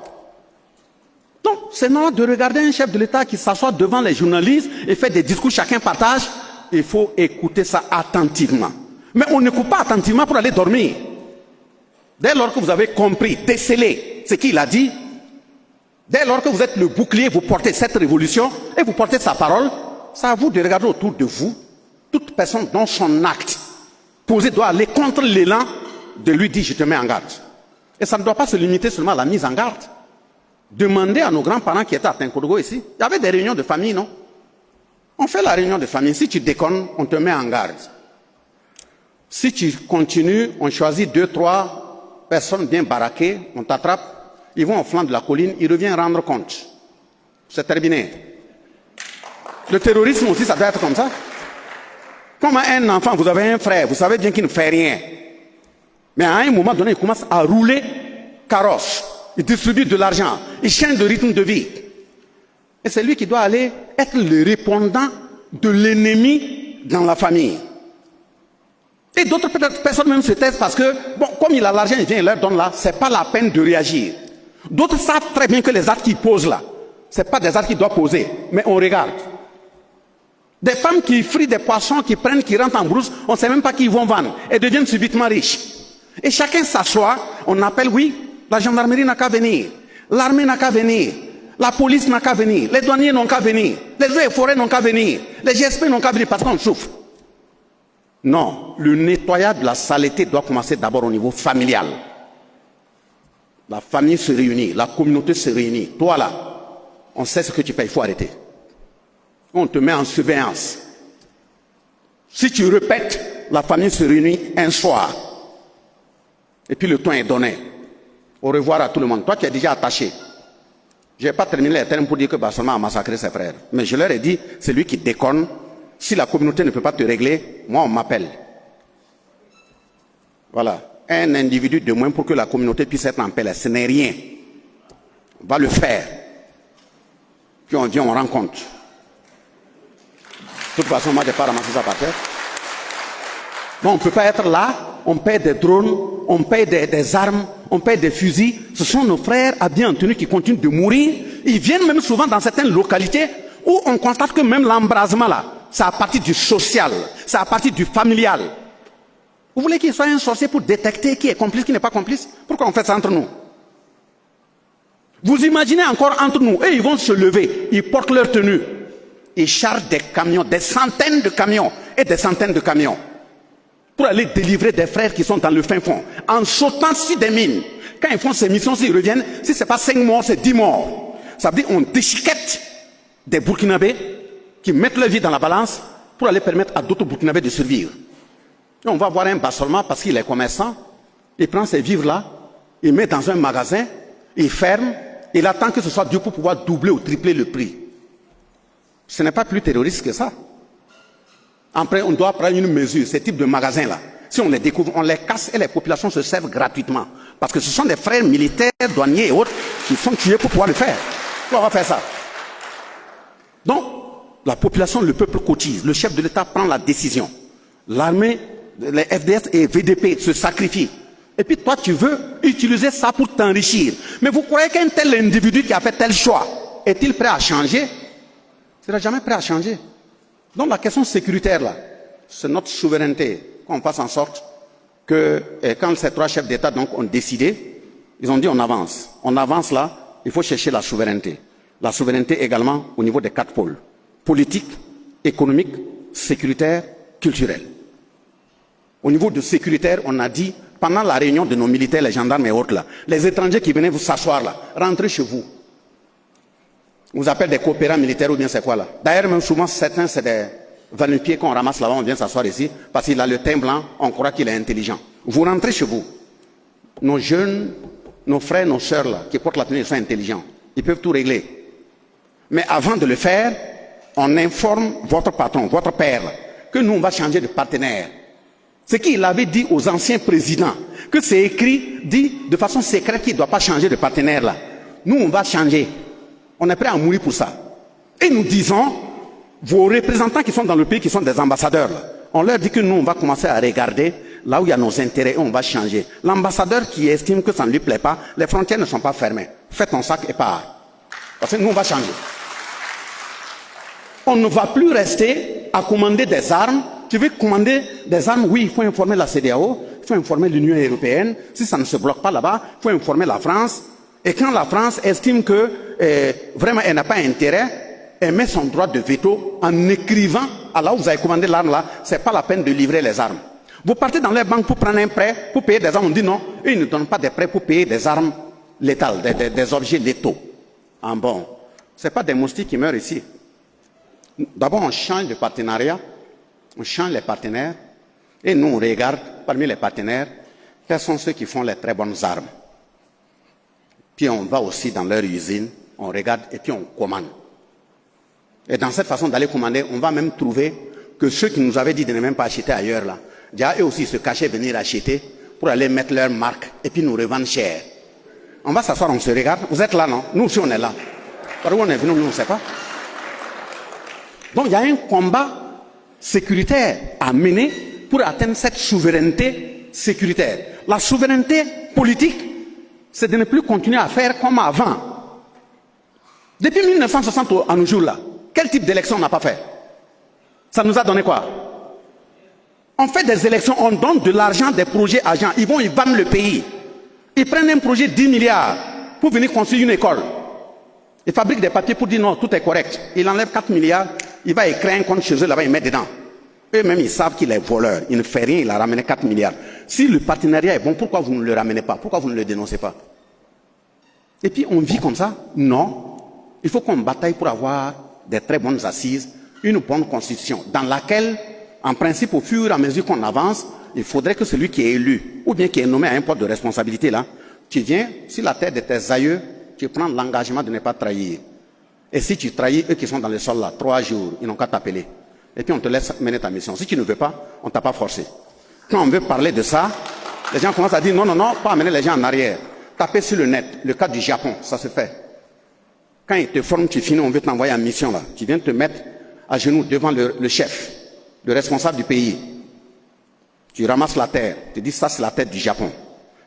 Donc, c'est normal de regarder un chef de l'État qui s'assoit devant les journalistes et fait des discours, chacun partage. Il faut écouter ça attentivement. Mais on n'écoute pas attentivement pour aller dormir. Dès lors que vous avez compris, décelé ce qu'il a dit, dès lors que vous êtes le bouclier, vous portez cette révolution et vous portez sa parole, c'est à vous de regarder autour de vous. Toute personne dont son acte posé doit aller contre l'élan de lui dire je te mets en garde. Et ça ne doit pas se limiter seulement à la mise en garde. Demandez à nos grands-parents qui étaient à Tinkodogo ici. Il y avait des réunions de famille, non? On fait la réunion de famille. Si tu déconnes, on te met en garde. Si tu continues, on choisit 2, 3 personnes bien baraquées, on t'attrape, ils vont au flanc de la colline, ils reviennent rendre compte. C'est terminé. Le terrorisme aussi, ça doit être comme ça. Comme un enfant, vous avez un frère, vous savez bien qu'il ne fait rien. Mais à un moment donné, il commence à rouler carrosse. Il distribue de l'argent. Il change de rythme de vie. Et c'est lui qui doit aller être le répondant de l'ennemi dans la famille. Et d'autres personnes même se taisent parce que, bon, comme il a l'argent, il vient, il leur donne là, c'est pas la peine de réagir. D'autres savent très bien que les actes qu'ils posent là, c'est pas des actes qu'ils doivent poser, mais on regarde. Des femmes qui frient des poissons, qui prennent, qui rentrent en brousse, on ne sait même pas qui ils vont vendre, et deviennent subitement riches. Et chacun s'assoit, on appelle, oui, la gendarmerie n'a qu'à venir, l'armée n'a qu'à venir, la police n'a qu'à venir, les douaniers n'ont qu'à venir, les eaux et forêts n'ont qu'à venir, les GSP n'ont qu'à venir parce qu'on souffre. Non, le nettoyage de la saleté doit commencer d'abord au niveau familial. La famille se réunit, la communauté se réunit. Toi là, on sait ce que tu fais, il faut arrêter. On te met en surveillance. Si tu répètes, la famille se réunit un soir. Et puis le temps est donné. Au revoir à tout le monde. Toi, tu es déjà attaché. Je n'ai pas terminé les termes pour dire que Barcelone a massacré ses frères. Mais je leur ai dit, c'est lui qui déconne. Si la communauté ne peut pas te régler, moi on m'appelle. Voilà. Un individu de moins pour que la communauté puisse être en paix. Ce n'est rien. On va le faire. Puis on vient, on rencontre. De toute façon, moi je n'ai pas ramassé ça par terre. Non, on ne peut pas être là. On paie des drones, on paie des armes, on paie des fusils. Ce sont nos frères à bien en tenue qui continuent de mourir. Ils viennent même souvent dans certaines localités où on constate que même l'embrasement là, c'est à partir du social, c'est à partir du familial. Vous voulez qu'il soit un sorcier pour détecter qui est complice, qui n'est pas complice? Pourquoi on fait ça entre nous? Vous imaginez encore entre nous, et ils vont se lever, ils portent leur tenue, ils chargent des camions, des centaines de camions et des centaines de camions pour aller délivrer des frères qui sont dans le fin fond, en sautant sur des mines. Quand ils font ces missions, s'ils reviennent, si ce n'est pas 5 morts, c'est 10 morts. Ça veut dire qu'on déchiquette des Burkinabés qui mettent leur vie dans la balance pour aller permettre à d'autres Burkinabés de survivre. Et on va voir un bassolement parce qu'il est commerçant, il prend ses vivres là, il met dans un magasin, il ferme, il attend que ce soit Dieu pour pouvoir doubler ou tripler le prix. Ce n'est pas plus terroriste que ça. Après, on doit prendre une mesure, ces types de magasins-là. Si on les découvre, on les casse et les populations se servent gratuitement. Parce que ce sont des frères militaires, douaniers et autres qui sont tués pour pouvoir le faire. On va faire ça. Donc, la population, le peuple cotise. Le chef de l'État prend la décision. L'armée, les FDS et VDP se sacrifient. Et puis toi, tu veux utiliser ça pour t'enrichir. Mais vous croyez qu'un tel individu qui a fait tel choix, est-il prêt à changer? Il ne sera jamais prêt à changer. Donc la question sécuritaire, là, c'est notre souveraineté, qu'on fasse en sorte que quand ces trois chefs d'État donc, ont décidé, ils ont dit on avance. On avance là, il faut chercher la souveraineté. La souveraineté également au niveau des quatre pôles. Politique, économique, sécuritaire, culturel. Au niveau de sécuritaire, on a dit, pendant la réunion de nos militaires, les gendarmes et autres là, les étrangers qui venaient vous s'asseoir là, rentrez chez vous. On vous appelle des coopérants militaires ou bien c'est quoi là? D'ailleurs, même souvent, certains, c'est des va-nu-pieds qu'on ramasse là-bas, on vient s'asseoir ici, parce qu'il a le teint blanc, on croit qu'il est intelligent. Vous rentrez chez vous. Nos jeunes, nos frères, nos sœurs là, qui portent la tenue, ils sont intelligents. Ils peuvent tout régler. Mais avant de le faire, on informe votre patron, votre père, que nous, on va changer de partenaire. Ce qu'il avait dit aux anciens présidents, que c'est écrit, dit de façon secrète qu'il ne doit pas changer de partenaire là. Nous, on va changer. On est prêt à mourir pour ça. Et nous disons, vos représentants qui sont dans le pays, qui sont des ambassadeurs, là, on leur dit que nous, on va commencer à regarder là où il y a nos intérêts et on va changer. L'ambassadeur qui estime que ça ne lui plaît pas, les frontières ne sont pas fermées. Fais ton sac et pars. Parce que nous, on va changer. On ne va plus rester à commander des armes. Tu veux commander des armes? Oui, il faut informer la CEDEAO, il faut informer l'Union européenne. Si ça ne se bloque pas là-bas, il faut informer la France. Et quand la France estime que vraiment elle n'a pas intérêt, elle met son droit de veto en écrivant à là où vous avez commandé l'arme là, c'est pas la peine de livrer les armes. Vous partez dans les banques pour prendre un prêt, pour payer des armes, on dit non, eux ils ne donnent pas des prêts pour payer des armes létales, des objets létaux. Ah bon, c'est pas des moustiques qui meurent ici. D'abord on change de partenariat, on change les partenaires, et nous on regarde parmi les partenaires, quels sont ceux qui font les très bonnes armes. Puis on va aussi dans leur usine, on regarde et puis on commande. Et dans cette façon d'aller commander, on va même trouver que ceux qui nous avaient dit de ne même pas acheter ailleurs, là, déjà eux aussi se cachaient venir acheter pour aller mettre leur marque et puis nous revendre cher. On va s'asseoir, on se regarde. Vous êtes là, non? Nous aussi on est là. Par où on est venu, nous on ne sait pas. Donc il y a un combat sécuritaire à mener pour atteindre cette souveraineté sécuritaire. La souveraineté politique, c'est de ne plus continuer à faire comme avant. Depuis 1960 à nos jours là, quel type d'élection on n'a pas fait? Ça nous a donné quoi? On fait des élections, on donne de l'argent, des projets à gens. Ils vont, ils vendent le pays. Ils prennent un projet de 10 milliards pour venir construire une école. Ils fabriquent des papiers pour dire non, tout est correct. Ils enlèvent 4 milliards, il va écrire un compte chez eux là-bas, ils mettent dedans. Eux-mêmes, ils savent qu'il est voleur. Il ne fait rien, il a ramené 4 milliards. Si le partenariat est bon, pourquoi vous ne le ramenez pas? Pourquoi vous ne le dénoncez pas? Et puis on vit comme ça? Non. Il faut qu'on bataille pour avoir des très bonnes assises, une bonne constitution, dans laquelle, en principe, au fur et à mesure qu'on avance, il faudrait que celui qui est élu, ou bien qui est nommé à un poste de responsabilité là, tu viens, sur la terre de tes aïeux, tu prends l'engagement de ne pas trahir. Et si tu trahis, eux qui sont dans le sol là, 3 jours, ils n'ont qu'à t'appeler. Et puis on te laisse mener ta mission. Si tu ne veux pas, on ne t'a pas forcé. Quand on veut parler de ça, les gens commencent à dire non, non, non, pas amener les gens en arrière. Taper sur le net, le cas du Japon, ça se fait. Quand ils te forment, tu finis, on veut t'envoyer en mission là. Tu viens te mettre à genoux devant le chef, le responsable du pays. Tu ramasses la terre, tu dis ça c'est la terre du Japon.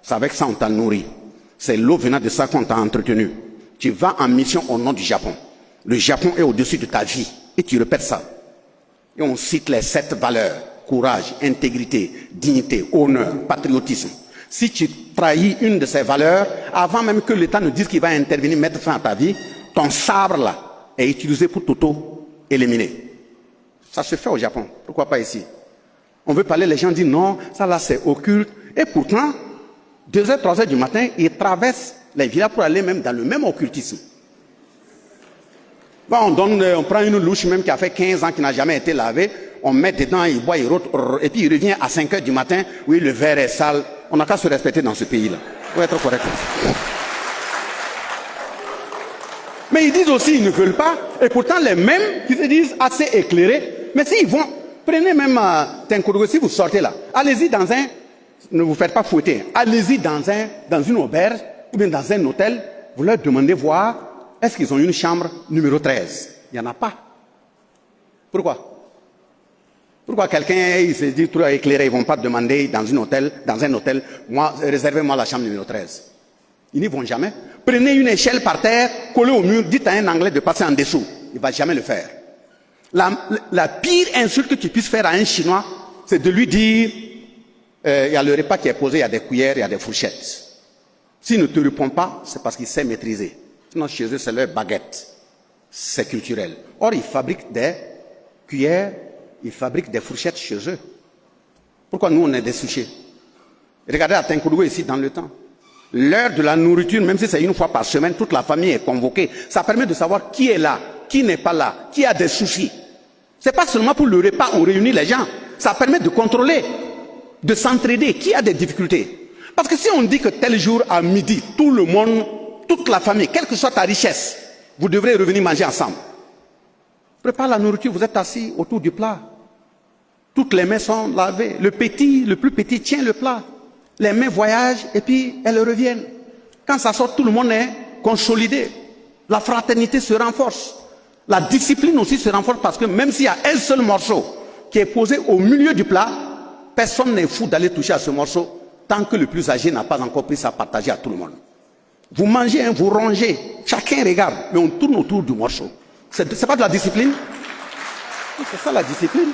C'est avec ça on t'a nourri. C'est l'eau venant de ça qu'on t'a entretenu. Tu vas en mission au nom du Japon. Le Japon est au-dessus de ta vie. Et tu répètes ça. Et on cite les 7 valeurs. Courage, intégrité, dignité, honneur, patriotisme. Si tu trahis une de ces valeurs, avant même que l'État ne dise qu'il va intervenir, mettre fin à ta vie, ton sabre là est utilisé pour t'auto-éliminer. Ça se fait au Japon. Pourquoi pas ici? On veut parler, les gens disent non, ça là c'est occulte. Et pourtant, 2h, 3h du matin, ils traversent les villages pour aller même dans le même occultisme. Bon, on prend une louche même qui a fait 15 ans, qui n'a jamais été lavée, on met dedans, il boit, il rote, et puis il revient à 5h du matin, oui, le verre est sale. On n'a qu'à se respecter dans ce pays-là. Il faut être correct. Mais ils disent aussi ils ne veulent pas, et pourtant les mêmes qui se disent assez éclairés, mais s'ils vont, prenez même Tinkourou, si vous sortez là, allez-y dans un, ne vous faites pas fouetter, allez-y dans une auberge, ou bien dans un hôtel, vous leur demandez voir, est-ce qu'ils ont une chambre numéro 13? Il n'y en a pas. Pourquoi? Pourquoi quelqu'un, il se dit trop éclairé, ils ne vont pas demander dans un hôtel, moi, réservez-moi la chambre numéro 13. Ils n'y vont jamais. Prenez une échelle par terre, collez au mur, dites à un Anglais de passer en dessous. Il ne va jamais le faire. La pire insulte que tu puisses faire à un Chinois, c'est de lui dire, il y a le repas qui est posé, il y a des cuillères, il y a des fourchettes. S'il ne te répond pas, c'est parce qu'il sait maîtriser. Sinon, chez eux, c'est leur baguette. C'est culturel. Or, ils fabriquent des cuillères, ils fabriquent des fourchettes chez eux. Pourquoi nous, on est des souchés? Regardez à Tinkourou ici, dans le temps. L'heure de la nourriture, même si c'est une fois par semaine, toute la famille est convoquée. Ça permet de savoir qui est là, qui n'est pas là, qui a des soucis. C'est pas seulement pour le repas, on réunit les gens. Ça permet de contrôler, de s'entraider, qui a des difficultés. Parce que si on dit que tel jour à midi, tout le monde, toute la famille, quelle que soit ta richesse, vous devrez revenir manger ensemble. Prépare la nourriture, vous êtes assis autour du plat. Toutes les mains sont lavées. Le plus petit tient le plat. Les mains voyagent et puis elles reviennent. Quand ça sort, tout le monde est consolidé. La fraternité se renforce. La discipline aussi se renforce parce que même s'il y a un seul morceau qui est posé au milieu du plat, personne n'est fou d'aller toucher à ce morceau tant que le plus âgé n'a pas encore pris ça à partager à tout le monde. Vous mangez, hein, vous rongez, chacun regarde, mais on tourne autour du morceau. C'est pas de la discipline? C'est ça la discipline.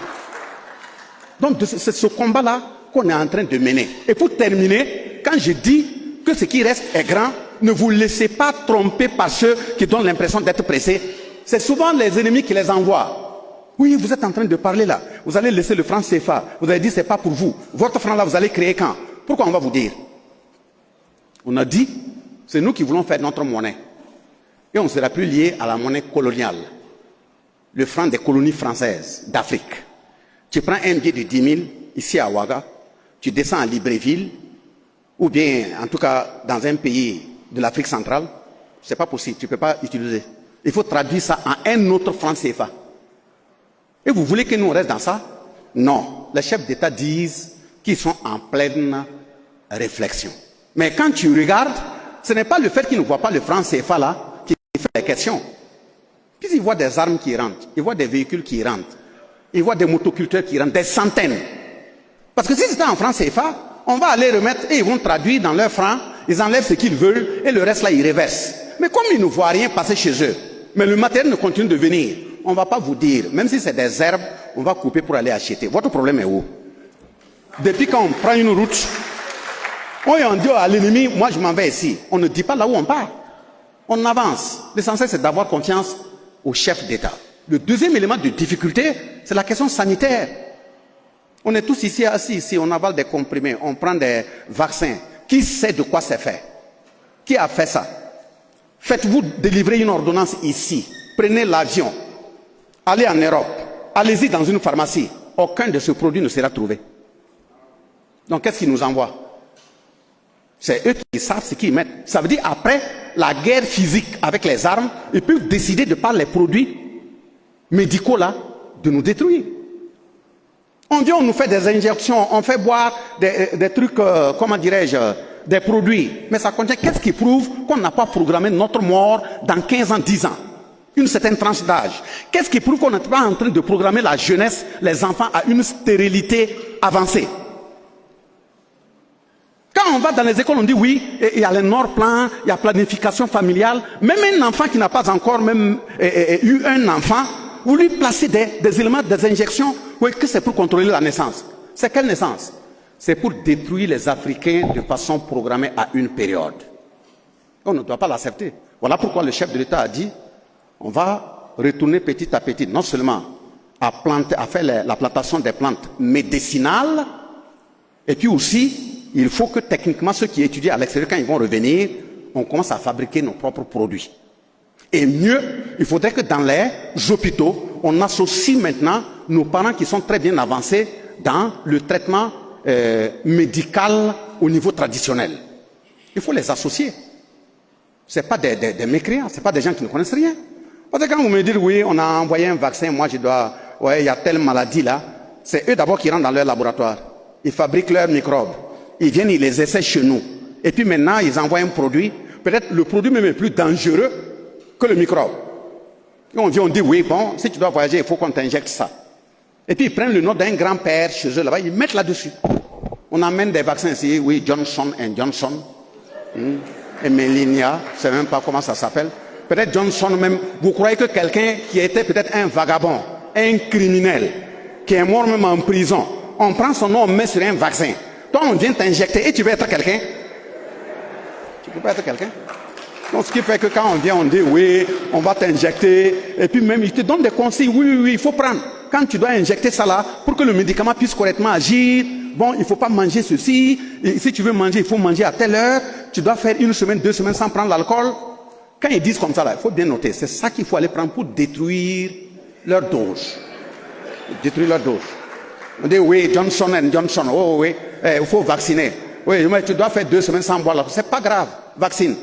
Donc c'est ce combat-là qu'on est en train de mener. Et pour terminer, quand je dis que ce qui reste est grand, ne vous laissez pas tromper par ceux qui donnent l'impression d'être pressés. C'est souvent les ennemis qui les envoient. Oui, vous êtes en train de parler là. Vous allez laisser le franc CFA. Vous avez dit c'est pas pour vous. Votre franc là, vous allez créer quand? Pourquoi on va vous dire? On a dit, c'est nous qui voulons faire notre monnaie. Et on ne sera plus lié à la monnaie coloniale. Le franc des colonies françaises d'Afrique. Tu prends un billet de 10 000 ici à Ouaga, tu descends à Libreville, ou bien en tout cas dans un pays de l'Afrique centrale, c'est pas possible, tu ne peux pas utiliser. Il faut traduire ça en un autre franc CFA. Et vous voulez que nous restent dans ça? Non. Les chefs d'État disent qu'ils sont en pleine réflexion. Mais quand tu regardes, ce n'est pas le fait qu'ils ne voient pas le franc CFA là qui fait les questions. Puis ils voient des armes qui rentrent, ils voient des véhicules qui rentrent, ils voient des motoculteurs qui rentrent, des centaines. Parce que si c'était en franc CFA, on va aller remettre et ils vont traduire dans leur franc, ils enlèvent ce qu'ils veulent et le reste là ils reversent. Mais comme ils ne voient rien passer chez eux, mais le matériel ne continue de venir, on ne va pas vous dire, même si c'est des herbes, on va couper pour aller acheter. Votre problème est où? Depuis quand on prend une route, on dit à l'ennemi, moi je m'en vais ici. On ne dit pas là où on part. On avance. L'essentiel c'est d'avoir confiance au chef d'État. Le deuxième élément de difficulté, c'est la question sanitaire. On est tous ici assis, ici, on avale des comprimés, on prend des vaccins. Qui sait de quoi c'est fait? Qui a fait ça? Faites-vous délivrer une ordonnance ici. Prenez l'avion. Allez en Europe. Allez-y dans une pharmacie. Aucun de ces produits ne sera trouvé. Donc qu'est-ce qu'ils nous envoient? C'est eux qui savent ce qu'ils mettent. Ça veut dire après la guerre physique avec les armes, ils peuvent décider de par les produits médicaux là, de nous détruire. On dit on nous fait des injections, on fait boire des trucs, comment dirais-je, des produits. Mais ça contient, qu'est-ce qui prouve qu'on n'a pas programmé notre mort dans 15 ans, 10 ans? Une certaine tranche d'âge. Qu'est-ce qui prouve qu'on n'est pas en train de programmer la jeunesse, les enfants à une stérilité avancée? Quand on va dans les écoles, on dit oui, il y a les Nord-Plan, il y a planification familiale. Même un enfant qui n'a pas encore même eu un enfant, vous lui placez des éléments, des injections, oui, que c'est pour contrôler la naissance. C'est quelle naissance? C'est pour détruire les Africains de façon programmée à une période. On ne doit pas l'accepter. Voilà pourquoi le chef de l'État a dit, on va retourner petit à petit, non seulement à faire la plantation des plantes médicinales, et puis aussi, il faut que techniquement, ceux qui étudient à l'extérieur, quand ils vont revenir, on commence à fabriquer nos propres produits. Et mieux, il faudrait que dans les hôpitaux, on associe maintenant nos parents qui sont très bien avancés dans le traitement médical au niveau traditionnel. Il faut les associer. Ce n'est pas des mécréants, ce n'est pas des gens qui ne connaissent rien. Parce que quand vous me dites, oui, on a envoyé un vaccin, moi je dois, ouais, il y a telle maladie là, c'est eux d'abord qui rentrent dans leur laboratoire. Ils fabriquent leurs microbes. Ils viennent, ils les essaient chez nous. Et puis maintenant, ils envoient un produit. Peut-être le produit même est plus dangereux que le microbe. Et on vient, on dit, oui, bon, si tu dois voyager, il faut qu'on t'injecte ça. Et puis ils prennent le nom d'un grand-père chez eux là-bas, ils mettent là-dessus. On amène des vaccins ici, oui, Johnson & Johnson, et Melinia, je ne sais même pas comment ça s'appelle. Peut-être Johnson même, vous croyez que quelqu'un qui était peut-être un vagabond, un criminel qui est mort même en prison, on prend son nom, on met sur un vaccin. Toi, on vient t'injecter et tu veux être quelqu'un? Tu ne peux pas être quelqu'un? Donc, ce qui fait que quand on vient, on dit oui, on va t'injecter, et puis même, il te donne des conseils, oui, il faut prendre. Quand tu dois injecter ça là, pour que le médicament puisse correctement agir, bon, il ne faut pas manger ceci, et si tu veux manger, il faut manger à telle heure, tu dois faire 1 semaine, 2 semaines sans prendre l'alcool. Quand ils disent comme ça là, il faut bien noter, c'est ça qu'il faut aller prendre pour détruire leur dose. Détruire leur dose. On dit oui, Johnson & Johnson, oh oui, il faut vacciner. Oui, mais tu dois faire 2 semaines sans boire l'alcool. C'est pas grave, vaccine.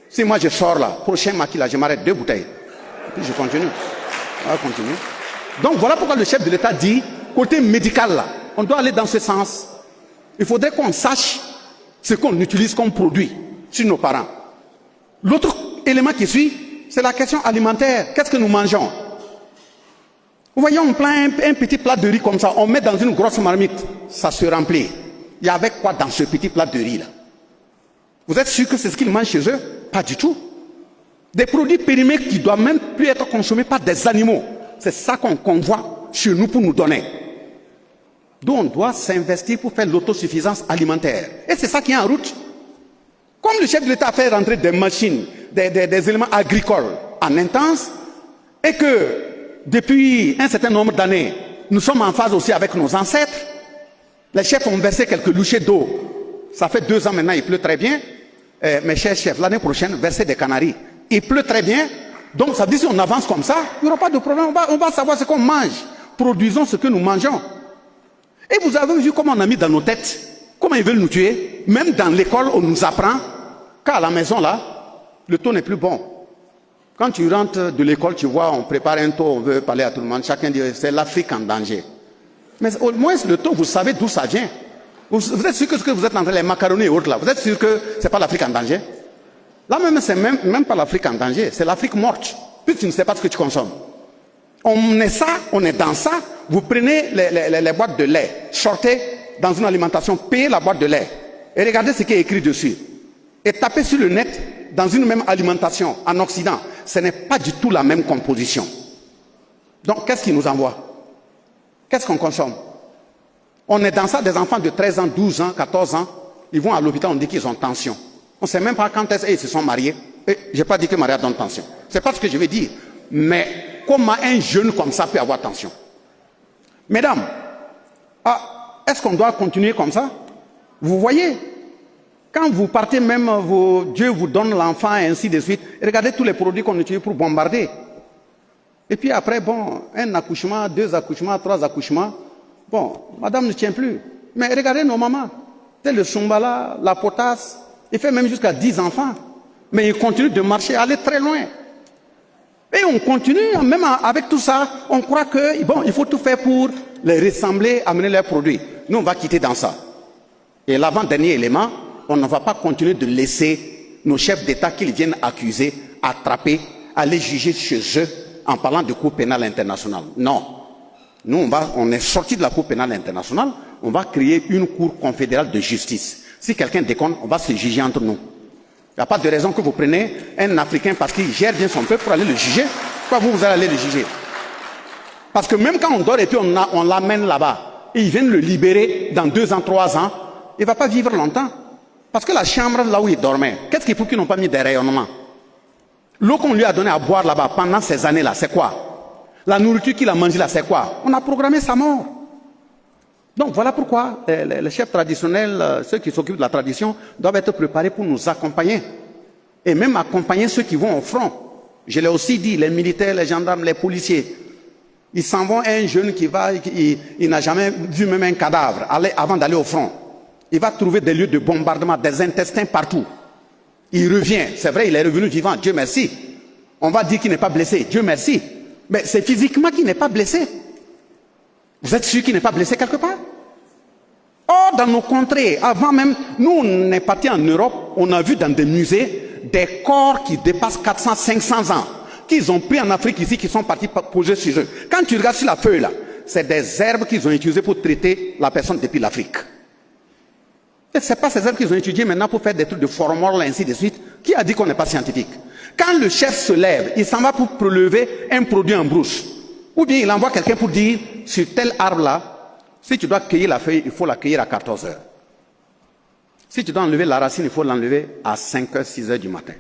Si moi je sors là, prochain maquis là, je m'arrête 2 bouteilles. Et puis je continue. On va continuer. Donc voilà pourquoi le chef de l'État dit, côté médical là, on doit aller dans ce sens. Il faudrait qu'on sache ce qu'on utilise comme produit sur nos parents. L'autre élément qui suit, c'est la question alimentaire. Qu'est-ce que nous mangeons? Vous voyez, on prend un petit plat de riz comme ça, on met dans une grosse marmite, ça se remplit. Il y avait quoi dans ce petit plat de riz là? Vous êtes sûr que c'est ce qu'ils mangent chez eux? Pas du tout. Des produits périmés qui ne doivent même plus être consommés par des animaux. C'est ça qu'on convoite chez nous pour nous donner. Donc on doit s'investir pour faire l'autosuffisance alimentaire. Et c'est ça qui est en route. Comme le chef de l'État a fait rentrer des machines, des éléments agricoles en intense, et que depuis un certain nombre d'années, nous sommes en phase aussi avec nos ancêtres, les chefs ont versé quelques louchées d'eau. Ça fait 2 ans maintenant, il pleut très bien. Mes chers chefs, l'année prochaine, verser des canaries. Il pleut très bien. Donc ça veut dire si on avance comme ça, il n'y aura pas de problème. On va savoir ce qu'on mange. Produisons ce que nous mangeons. Et vous avez vu comment on a mis dans nos têtes, comment ils veulent nous tuer. Même dans l'école, on nous apprend qu'à la maison, là, le taux n'est plus bon. Quand tu rentres de l'école, tu vois, on prépare un taux, on veut parler à tout le monde. Chacun dit, c'est l'Afrique en danger. Mais au moins, le taux, vous savez d'où ça vient. Vous êtes sûr que ce que vous êtes en train de les macaronis et autres là, vous êtes sûr que ce n'est pas l'Afrique en danger? Là même, c'est même pas l'Afrique en danger, c'est l'Afrique morte. Puis tu ne sais pas ce que tu consommes. On est ça, on est dans ça. Vous prenez les boîtes de lait, sortez dans une alimentation, payez la boîte de lait et regardez ce qui est écrit dessus. Et tapez sur le net dans une même alimentation en Occident. Ce n'est pas du tout la même composition. Donc qu'est-ce qui nous envoie? Qu'est-ce qu'on consomme? On est dans ça, des enfants de 13 ans, 12 ans, 14 ans, ils vont à l'hôpital, on dit qu'ils ont tension. On ne sait même pas quand est-ce qu'ils se sont mariés. Et je n'ai pas dit que Maria donne tension. Ce n'est pas ce que je vais dire. Mais comment un jeune comme ça peut avoir tension? Mesdames, est-ce qu'on doit continuer comme ça? Vous voyez, quand vous partez même, Dieu vous donne l'enfant et ainsi de suite. Regardez tous les produits qu'on utilise pour bombarder. Et puis après, bon, 1 accouchement, 2 accouchements, 3 accouchements. Bon, madame ne tient plus. Mais regardez nos mamans. C'est le Sumbala, la potasse. Il fait même jusqu'à 10 enfants. Mais il continue de marcher, aller très loin. Et on continue, même avec tout ça, on croit que, bon, il faut tout faire pour les ressembler, amener leurs produits. Nous, on va quitter dans ça. Et l'avant-dernier élément, on ne va pas continuer de laisser nos chefs d'État qu'ils viennent accuser, attraper, aller juger chez eux en parlant de Cour pénale internationale. Non. Nous, on est sorti de la Cour pénale internationale, on va créer une Cour confédérale de justice. Si quelqu'un déconne, on va se juger entre nous. Il n'y a pas de raison que vous preniez un Africain parce qu'il gère bien son peuple pour aller le juger. Pourquoi vous allez le juger? Parce que même quand on dort et puis on l'amène là-bas, et ils viennent le libérer dans 2 ans, 3 ans, il ne va pas vivre longtemps. Parce que la chambre là où il dormait, qu'est-ce qu'il faut qu'ils n'ont pas mis des rayonnements? L'eau qu'on lui a donnée à boire là-bas pendant ces années-là, c'est quoi? La nourriture qu'il a mangée là, c'est quoi? On a programmé sa mort. Donc voilà pourquoi les chefs traditionnels, ceux qui s'occupent de la tradition, doivent être préparés pour nous accompagner. Et même accompagner ceux qui vont au front. Je l'ai aussi dit, les militaires, les gendarmes, les policiers. Ils s'en vont, un jeune qui va, il n'a jamais vu même un cadavre avant d'aller au front. Il va trouver des lieux de bombardement, des intestins partout. Il revient, c'est vrai, il est revenu vivant, Dieu merci. On va dire qu'il n'est pas blessé, Dieu merci. Mais c'est physiquement qu'il n'est pas blessé. Vous êtes sûr qu'il n'est pas blessé quelque part? Or, dans nos contrées, avant même, nous, on est partis en Europe, on a vu dans des musées des corps qui dépassent 400, 500 ans, qu'ils ont pris en Afrique ici, qui sont partis poser sur eux. Quand tu regardes sur la feuille là, c'est des herbes qu'ils ont utilisées pour traiter la personne depuis l'Afrique. Et ce n'est pas ces herbes qu'ils ont étudiées maintenant pour faire des trucs de formol, ainsi de suite. Qui a dit qu'on n'est pas scientifique? Quand le chef se lève, il s'en va pour prélever un produit en brousse. Ou bien il envoie quelqu'un pour dire, sur tel arbre-là, si tu dois cueillir la feuille, il faut la cueillir à 14 heures. Si tu dois enlever la racine, il faut l'enlever à 5 heures, 6 heures du matin.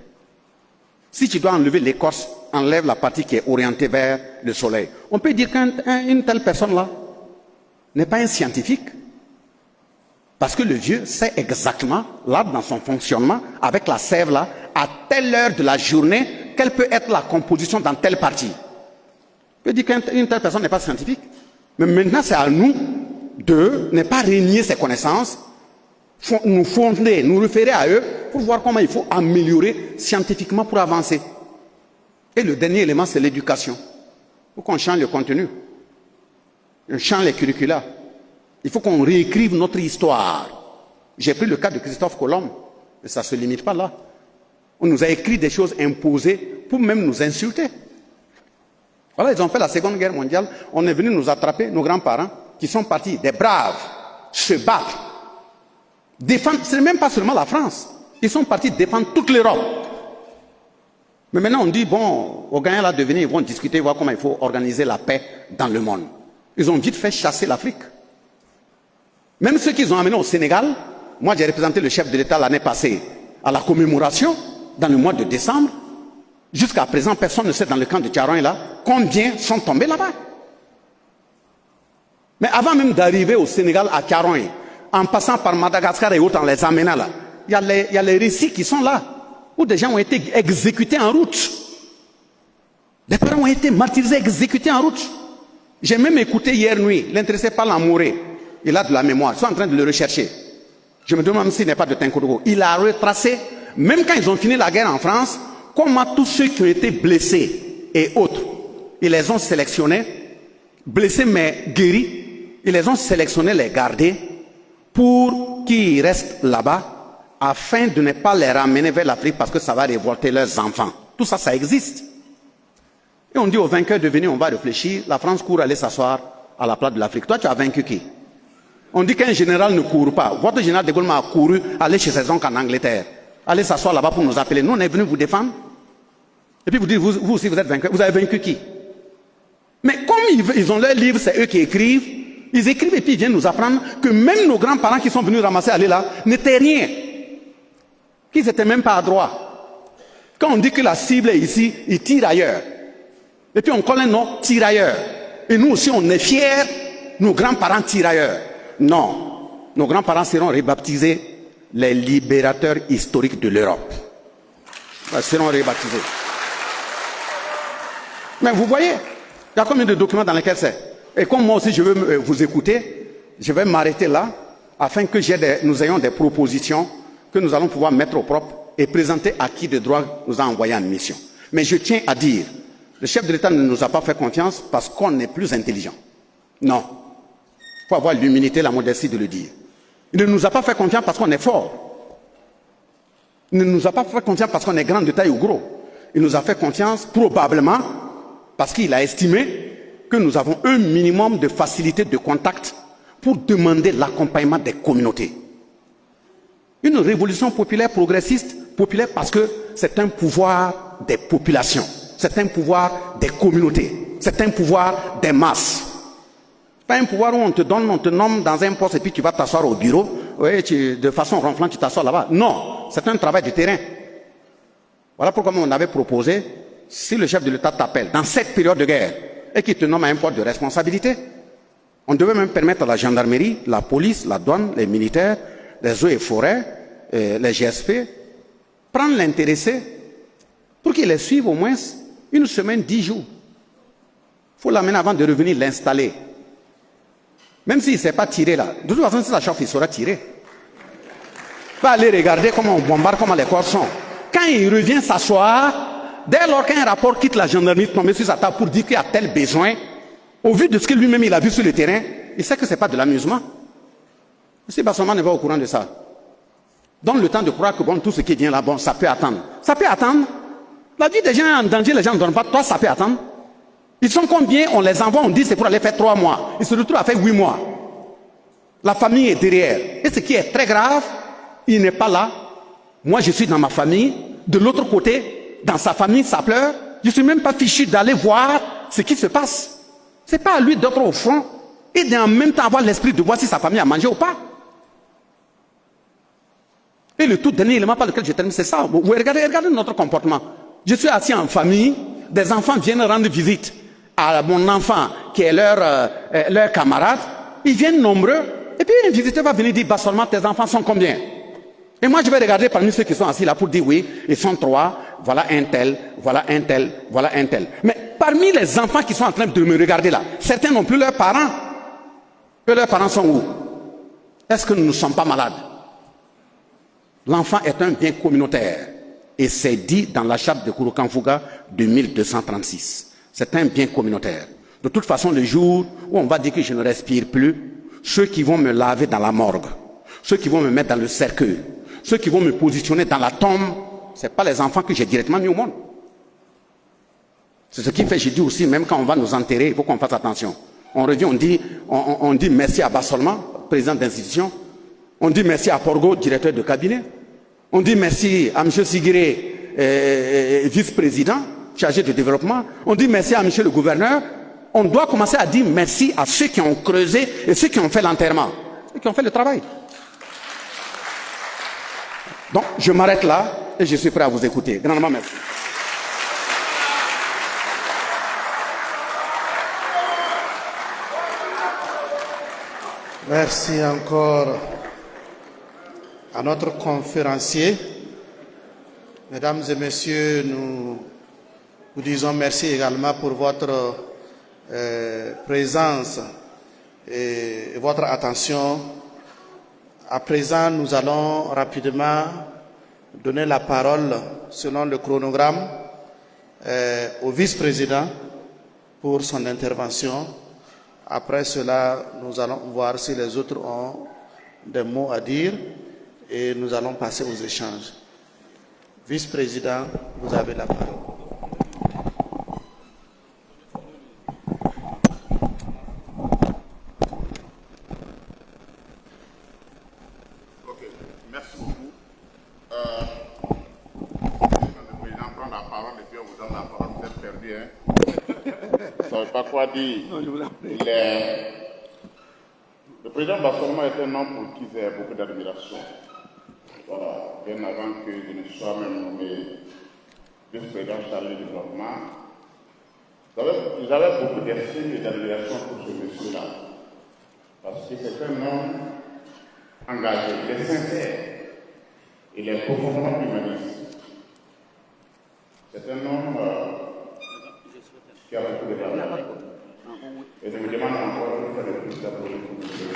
Si tu dois enlever l'écorce, enlève la partie qui est orientée vers le soleil. On peut dire qu'une telle personne-là n'est pas un scientifique. Parce que le vieux sait exactement, là, dans son fonctionnement, avec la sève là, à telle heure de la journée, quelle peut être la composition dans telle partie. On peut dire qu'une telle personne n'est pas scientifique. Mais maintenant, c'est à nous de ne pas régner ces connaissances, nous fonder, nous référer à eux pour voir comment il faut améliorer scientifiquement pour avancer. Et le dernier élément, c'est l'éducation. Il faut qu'on change le contenu. On change les curricula. Il faut qu'on réécrive notre histoire. J'ai pris le cas de Christophe Colomb, mais ça ne se limite pas là. On nous a écrit des choses imposées pour même nous insulter. Voilà, ils ont fait la Seconde Guerre mondiale. On est venu nous attraper, nos grands-parents, qui sont partis, des braves, se battre. Défendre, ce n'est même pas seulement la France. Ils sont partis défendre toute l'Europe. Mais maintenant, on dit, bon, aux gagnants là de venir, ils vont discuter, voir comment il faut organiser la paix dans le monde. Ils ont vite fait chasser l'Afrique. Même ceux qu'ils ont amenés au Sénégal, moi j'ai représenté le chef de l'État l'année passée à la commémoration, dans le mois de décembre. Jusqu'à présent, personne ne sait dans le camp de Tiaroy là, combien sont tombés là-bas. Mais avant même d'arriver au Sénégal à Tiaroy, en passant par Madagascar et autres, en les amenant là, il y a les récits qui sont là, où des gens ont été exécutés en route. Des parents ont été martyrisés, exécutés en route. J'ai même écouté hier nuit, l'intéressé par l'Amouré. Il a de la mémoire, ils sont en train de le rechercher. Je me demande s'il n'est pas de Tinkodogo. Il a retracé, même quand ils ont fini la guerre en France, comment tous ceux qui ont été blessés et autres, ils les ont sélectionnés, blessés mais guéris, ils les ont sélectionnés, les gardés, pour qu'ils restent là-bas, afin de ne pas les ramener vers l'Afrique parce que ça va révolter leurs enfants. Tout ça, ça existe. Et on dit aux vainqueurs de venir, on va réfléchir, la France court aller s'asseoir à la place de l'Afrique. Toi, tu as vaincu qui? On dit qu'un général ne court pas. Votre général de Gaulle a couru aller chez ses oncles en Angleterre. Allez s'asseoir là-bas pour nous appeler. Nous, on est venus vous défendre. Et puis vous dites, vous aussi, vous êtes vainqueur. Vous avez vaincu qui? Mais comme ils ont leurs livres, c'est eux qui écrivent. Ils écrivent et puis ils viennent nous apprendre que même nos grands-parents qui sont venus ramasser aller là n'étaient rien. Qu'ils n'étaient même pas à droite. Quand on dit que la cible est ici, ils tirent ailleurs. Et puis on colle un nom, tirailleurs. Et nous aussi, on est fiers, nos grands-parents tirailleurs. Non, nos grands-parents seront rebaptisés les libérateurs historiques de l'Europe. Ils seront rebaptisés. Mais vous voyez, il y a combien de documents dans lesquels c'est? Et comme moi aussi je veux vous écouter, je vais m'arrêter là, afin que nous ayons des propositions que nous allons pouvoir mettre au propre et présenter à qui de droit nous a envoyé en mission. Mais je tiens à dire, le chef de l'État ne nous a pas fait confiance parce qu'on est plus intelligent. Non. Il faut avoir l'humilité, la modestie de le dire. Il ne nous a pas fait confiance parce qu'on est fort. Il ne nous a pas fait confiance parce qu'on est grand de taille ou gros. Il nous a fait confiance probablement parce qu'il a estimé que nous avons un minimum de facilité de contact pour demander l'accompagnement des communautés. Une révolution populaire progressiste, populaire parce que c'est un pouvoir des populations, c'est un pouvoir des communautés, c'est un pouvoir des masses. Pas un pouvoir où on te donne, on te nomme dans un poste et puis tu vas t'asseoir au bureau, oui, de façon ronflante tu t'assois là-bas. Non, c'est un travail de terrain. Voilà pourquoi on avait proposé, si le chef de l'État t'appelle dans cette période de guerre et qu'il te nomme à un poste de responsabilité, on devait même permettre à la gendarmerie, la police, la douane, les militaires, les eaux et forêts, les GSP, prendre l'intéressé pour qu'il les suive au moins une semaine, 10 jours. Il faut l'amener avant de revenir l'installer. Même s'il ne sait pas tirer là. De toute façon, si ça chauffe, il saura tirer. Il va aller regarder comment on bombarde, comment les corps sont. Quand il revient s'asseoir, dès lors qu'un rapport quitte la gendarmerie, tombe sur sa table pour dire qu'il y a tel besoin, au vu de ce que lui-même il a vu sur le terrain, il sait que ce n'est pas de l'amusement. Si Bassoman n'est pas au courant de ça, donne le temps de croire que bon, tout ce qui vient là, bon, ça peut attendre. Ça peut attendre. La vie des gens est en danger, les gens ne dorment pas. Toi, ça peut attendre. Ils sont combien? On les envoie, on dit c'est pour aller faire 3 mois. Ils se retrouvent à faire 8 mois. La famille est derrière. Et ce qui est très grave, il n'est pas là. Moi, je suis dans ma famille. De l'autre côté, dans sa famille, ça pleure. Je ne suis même pas fichu d'aller voir ce qui se passe. Ce n'est pas à lui d'être au front et en même temps avoir l'esprit de voir si sa famille a mangé ou pas. Et le tout dernier élément par lequel je termine, c'est ça. Vous regardez notre comportement. Je suis assis en famille, des enfants viennent rendre visite à mon enfant qui est leur camarade. Ils viennent nombreux. Et puis un visiteur va venir dire, bah seulement tes enfants sont combien? Et moi je vais regarder parmi ceux qui sont assis là pour dire oui, ils sont 3, voilà un tel, voilà un tel, voilà un tel. Mais parmi les enfants qui sont en train de me regarder là, certains n'ont plus leurs parents. Et leurs parents sont où? Est-ce que nous ne sommes pas malades? L'enfant est un bien communautaire. Et c'est dit dans la charte de Kurukanfuga de 1236. C'est un bien communautaire. De toute façon, le jour où on va dire que je ne respire plus, ceux qui vont me laver dans la morgue, ceux qui vont me mettre dans le cercueil, ceux qui vont me positionner dans la tombe, ce n'est pas les enfants que j'ai directement mis au monde. C'est ce qui fait, je dis aussi, même quand on va nous enterrer, il faut qu'on fasse attention. On revient, on dit merci à Bassolman, président d'institution. On dit merci à Porgo, directeur de cabinet. On dit merci à M. Sigiré, vice-président, chargé de développement. On dit merci à M. le gouverneur. On doit commencer à dire merci à ceux qui ont creusé et ceux qui ont fait l'enterrement, et qui ont fait le travail. Donc, je m'arrête là et je suis prêt à vous écouter. Grandement merci. Merci encore à notre conférencier. Mesdames et messieurs, nous vous disons merci également pour votre présence et votre attention. À présent, nous allons rapidement donner la parole, selon le chronogramme, au vice-président pour son intervention. Après cela, nous allons voir si les autres ont des mots à dire et nous allons passer aux échanges. Vice-président, vous avez la parole. Ok, merci beaucoup. Le président prend la parole et puis on vous donne la parole, vous êtes perdu, hein? Vous ne savez pas quoi dire. Le président Bassolman est un homme pour qui j'ai beaucoup d'admiration. Voilà, bien avant que je ne sois même nommé vice-président chargé du développement, j'avais beaucoup d'estime et d'admiration pour ce monsieur-là. Parce que c'est un homme engagé, il est sincère, il est profondément humaniste. C'est un homme qui a beaucoup de talent. Et je me demande encore une fois de plus d'applaudir pour monsieur.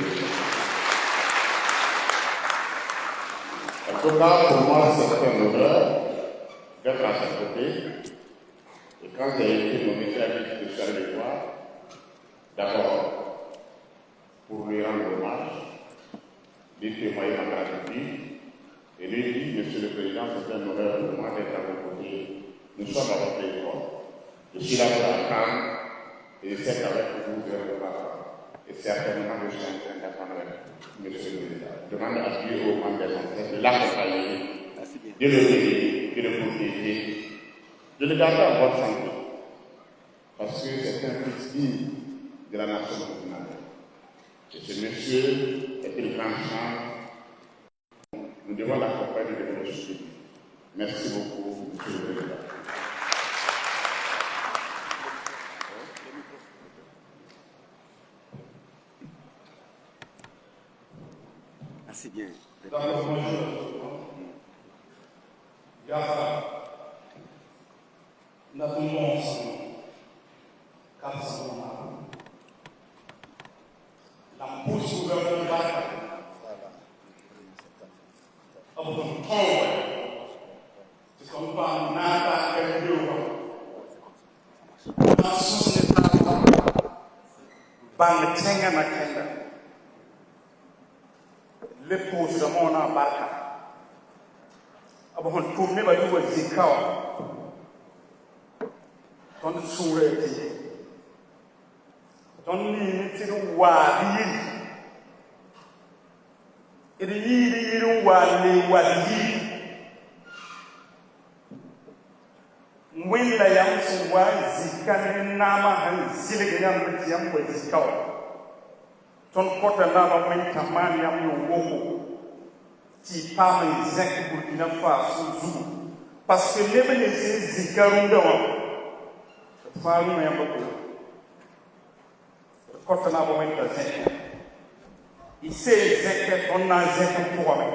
En tout cas, pour moi, c'est un honneur d'être à ses côtés. Et quand j'ai été nommé service de chargé de droit, d'abord, pour lui rendre hommage, lui témoigner ma gratitude, et lui dire, Monsieur le Président, c'est un honneur pour moi d'être à vos côtés. Nous sommes à votre école. Je suis là pour apprendre, et je sais qu'avec vous, vous allez pas. Et certainement, je suis en train d'apprendre avec Monsieur le Président. Je demande à Dieu au membre des ancêtres de l'accompagner, de le aider, de le protéger, de le garder en bonne santé. Parce que c'est un fils digne de la nation nationale. Et ce monsieur est une grande chance. Nous devons l'accompagner de notre société. Merci beaucoup, Monsieur le Président. Merci bien. L'épouse de mon embarque. Abon tourné va du zikao. Ton soureti. Ton ni tiru wadi. Iri yiri wali wadi. wẽnda yam sẽn wa n zika ne naamã sẽn zɩlg yãmb tɩ yãmb wa zika wa tõnd kota naaba wẽnd tã maan yãmb ne woko tɩ y paam n zẽk burkina faso zugu parce que neb ne sẽn zika rũndã wã tɩ fãa rũmã yãmba ko d kota naaba wẽnd t'a zẽk y see zẽkɛ tõnd na n zẽk n pʋgame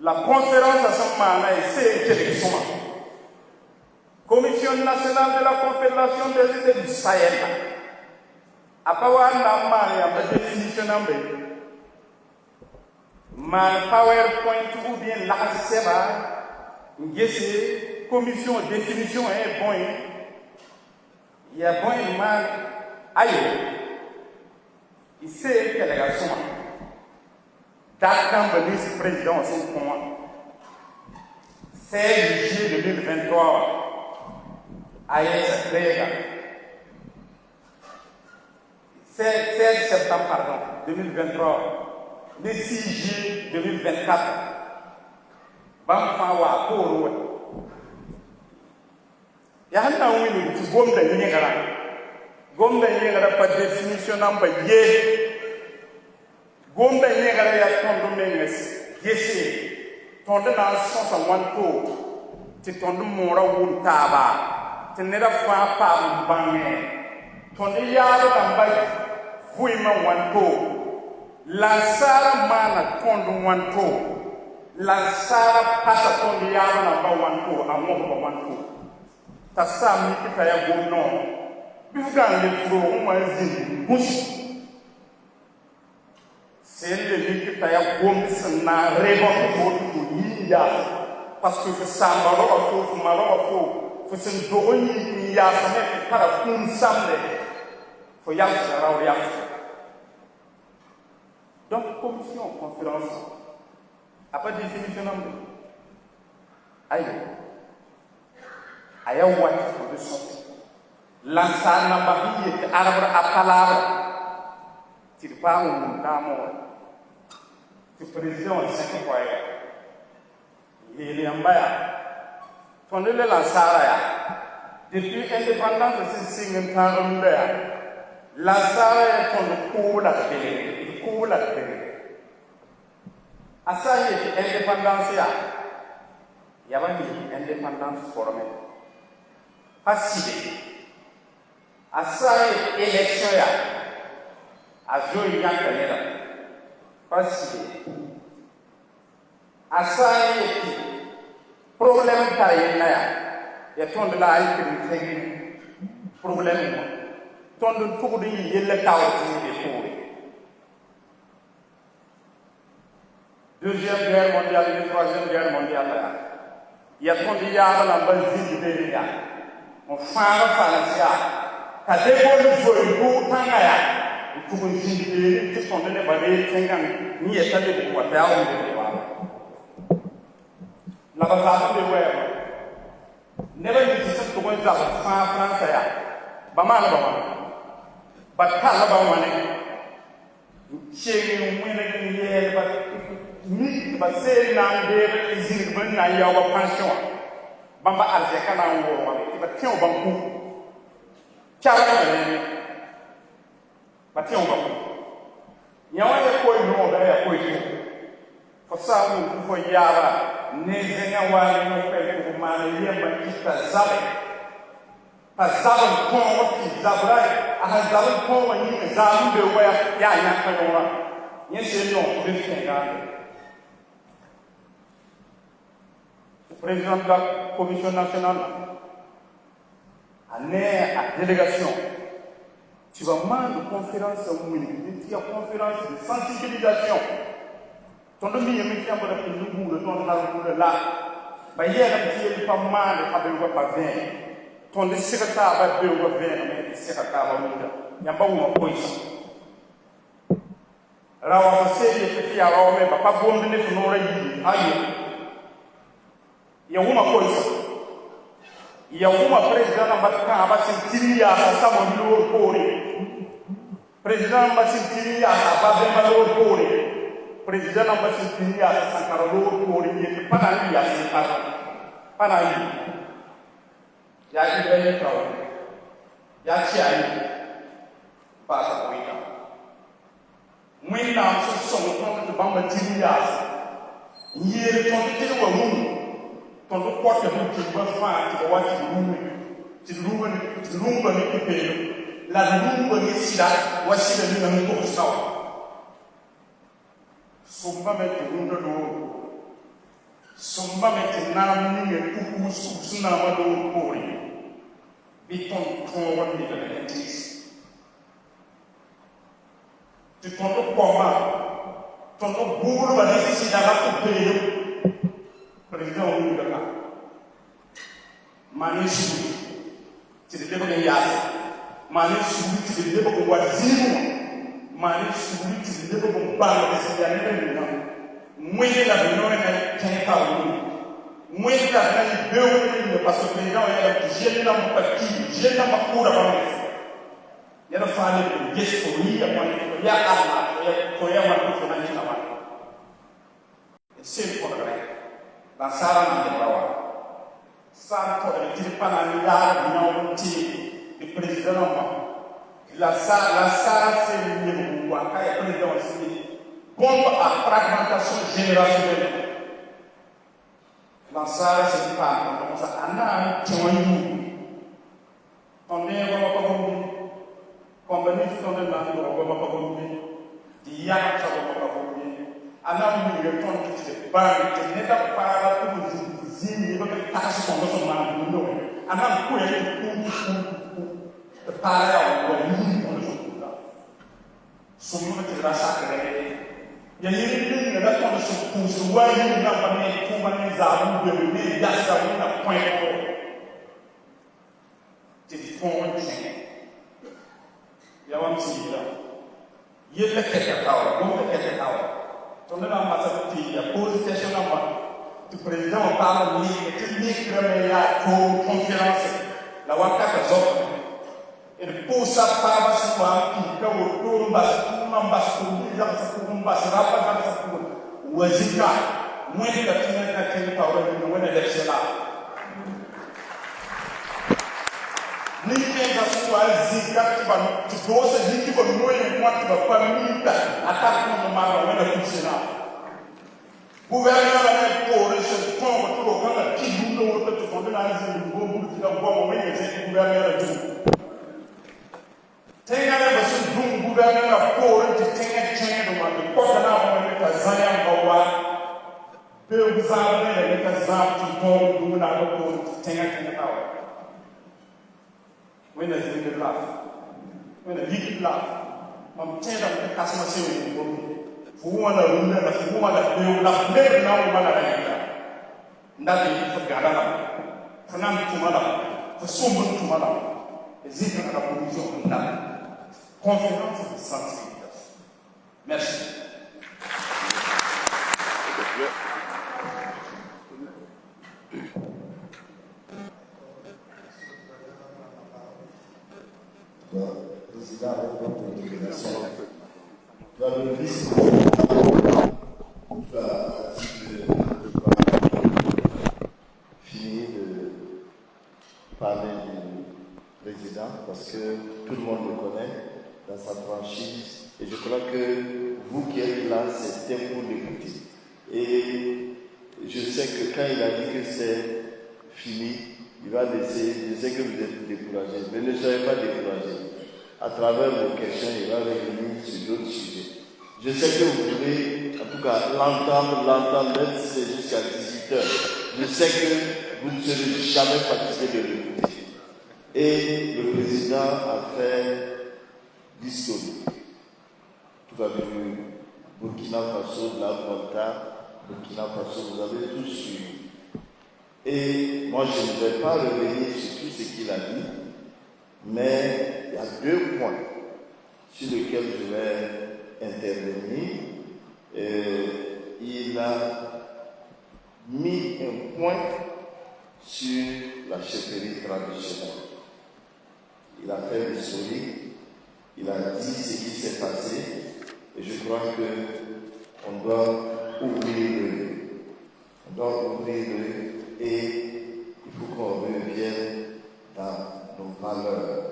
la conférence sẽn maana y see n kelg sõma Commission nationale de la Confédération des États du Sahel. Apawa namani ya définition nambe. Man PowerPoint ou bien la seba. Ngese commission définition est bon. Il y a bon man ayo. Il sait quelle est la somme. D'accord, le vice-président c'est pour moi. 16 juillet 2023. AES Créga. 16 septembre, pardon, 2023. Le 6 juillet 2024. Bamfawa, Koro. Yana Winnie, tu gommes de Nigara. Gomme de Nigara, pas de définition number yé. Gomme de Nigara, ya ton domaine, yes, ton de nation, ça one tour. Tu ton de mora ou taba. Tɩ neda fãa paam bãngẽ tõnd yaab rãmba vɩɩmã wãnto la n saara maana tõnd wãnto la n saara pasa tõnd yaab rãmba wãnto a mosba wãnto t'a saam mik t'a ya gom noog bɩ f gãng le furog n wa n zĩnd bũs sẽn le mik t'a ya gom sẽn na n rebã fo tɩ yĩn yaas parce que f sãmba roga fo f ma roga fo fo sẽn dog n yik n yaasame tɩ kara kũum samde fo yals rao yals donc commission conférence a pa définition namde ayo a ya wat fo de sõs lansaar namba sẽn yet arbre a palaabra tɩ d paam n wʋm daamoore tɩ président wã sẽk koɛɛga yeel yãmba yaa tõnd le lansaara yaa depuis indépendance sẽn sɩng n tãag rũndã yaa lansaara yaa tõnd koobla d belgre d koobla d belgre a sã n yet indépendance yaa yaba mi indépendance formel pa sɩbe a sã n yet élection yaa a zoe yãnka neda pa sɩbe a sã n yet problème tar yenna yaa ya tõnd la a yikr n tẽg problème wã tõnd n tʋgd n yɩ yella taoor tɩ yẽ be poore deuxième guerre mondiale ne troisième guerre mondiale la yaa ya tõnd yaab rãmba zĩnd beene yaa n fãag falas yaa t'a debol zoe buug tãngã yaa n tʋg n zĩnd beene tɩ tõnd nebã ree tẽngã n yeta leb wa t'a yaa wẽnde be waaba la ba zaɓa be wɛɛba neba yi tɩ sẽn tʋg n zab fãa frãnsa yaa ba maan ba wãne ba tall ba wãne keng n wẽneg n yɛɛlba mik ba seel na n beeg zĩrg bõn na n yaooba pension wã bãmba arzɛka na n woor wãne tɩ ba tẽo bãmb ku cabra ba nene ba tẽo ba ku yã wã ya koy noogda ya koy tʋ fo saa wʋm tɩ fo yaaba ne zẽngã waale no pɛl tɩ f maan yẽmba kɩta zabe pa zab n kõog tɩ zabra a sẽn zab n kõogã yĩng zaam n be wɛɛ yaa yãka yõorã yẽ seen noog tɩ d tẽngaande président de la commission nationale a ne a délégation tɩ ba maan conférence n wilg tɩ ya conférence de sensibilisation tõnd mi yame tɩ yãmb ra pʋʋl buuda tõnd la buuda la ba yɛɛlame tɩ yel pa maande a beoogã pa vẽe tõnd seg taaba beoogã vẽename tɩ sega taaba wĩnda yãmba wʋma koɩsa rawa fo seel yetɩ tɩ yaa raoame ba pa gomd ne fo noorã yiri ayo ya wʋma koɩsa ya wʋma président namba kãaba sẽn tiri yaasa sama loor poore président namba sẽn tiri yaasa ba bẽmba loor poore président namba sẽn tiri yaasa sãnkara loor poore yetɩ pa na n yɩ yaa sẽn parã pa na n yɩ ya Ibrahim Traoré, ya Chiayi, Bata Koita. When now so come to Bamba Tilias, ye from the room, from the quarter to the fire to watch the room, to the room when you pay, la room when you see that, what she didn't know now. So, Mamma, the room, Somba meti nam ni kuku suna wado kori biton ton wadi da entis ti ton koma ton buru ba ni si da la pe president o da mani su ti de ko yas mani su ti de ko waziri mani su ti de ko ba da si ya ne na Mouiller la réunion est un cas où mouiller la réunion parce que les gens j'ai dans mon parti, j'ai dans ma cour avant les il y a le famille de gestionner à moi il y a à il y a ma cour dans la main c'est pour le dans ça là on va ça pour le type pas dans la du président la salle c'est le niveau quoi quand il y a président aussi bombe à fragmentation générationnelle. Dans ça, c'est pas comme ça. On a un témoignage. On est vraiment pas comme combien de temps de l'année, on va pas comme il y a ça va pas comme on a eu le temps de se battre, qui n'est pas pour nous zine, pas que tâche qu'on doit se marier, non. On a un coup de parler à l'ouïe, on le joue là. Souvent, c'est la sacrée. Il y a une là quand je pousse, ouais, il y a pas de comment les arbres de il y a ça, on a point de c'est du fond, il y a un petit là. Il y a le quelque part, bon, le quelque part. On a la masse de filles, il y a posé question à moi. Le président parle de technique, mais il y a une conférence. La Waka Kazok. Et pour ça, pas si moi, qui au tour, wazika mwezi katina kakini pawele ni mwene lepsela nike ngasuwa zika kiba tibose niki kwa mwene mwati kwa pamita ataku mwamara mwene kumsina gouverneur la pour ce point autour quand la kibuno wote tukonde na hizi ngombu kila kwa mwene zeki gouverneur tu tenga na basu dum gouverneur pour te tenga tenga do ma ko na mwene kazanya mbawa pe uzalane le kazati to do na ko tenga tenga tawa mwene zeki la mwene yiki la mam tenga ke kasma se ngombu fuwa na runda na fuwa na pe la mer na mo mala ya ndati fugala la funam tumala fusumbu tumala zikra na position ndati conférence de sensibilisation. Merci. Président, avec votre autorisation, dans le ministre fini de parler du président parce que tout le monde le connaît dans sa franchise et je crois que vous qui êtes là, c'était pour l'écouter. Et je sais que quand il a dit que c'est fini, il va laisser, je sais que vous êtes découragés, mais ne soyez pas découragés. À travers vos questions, il va revenir sur d'autres sujets. Je sais que vous voulez, en tout cas, l'entendre, même si c'est jusqu'à 18h. Je sais que vous ne serez jamais fatigué de l'écouter. Et le président a fait discours. Tout va bien. Burkina Faso, la Volta, Burkina Faso, vous avez tout suivi. Et moi, je ne vais pas revenir sur tout ce qu'il a dit, mais il y a deux points sur lesquels je vais intervenir. Il a mis un point sur la chefferie traditionnelle. Il a fait l'historique, il a dit ce qui s'est passé, et je crois qu'on doit ouvrir le et il faut qu'on revienne malheur.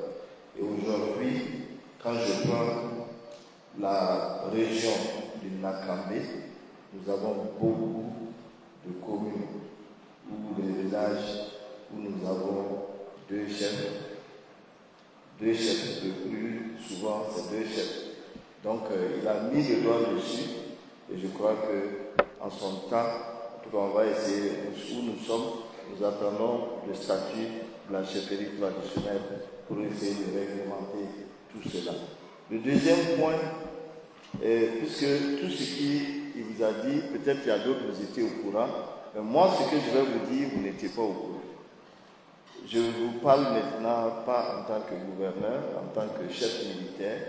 Et aujourd'hui, quand je prends la région du Nakambe, nous avons beaucoup de communes ou des villages où nous avons deux chefs, de plus souvent c'est deux chefs. Donc il a mis le doigt dessus et je crois qu'en son temps, en tout cas, on va essayer où nous sommes, nous attendons le statut de la chefferie traditionnelle pour essayer de réglementer tout cela. Le deuxième point, puisque tout ce qu'il vous a dit, peut-être qu'il y a d'autres, vous étiez au courant, mais moi, ce que je vais vous dire, vous n'étiez pas au courant. Je vous parle maintenant pas en tant que gouverneur, en tant que chef militaire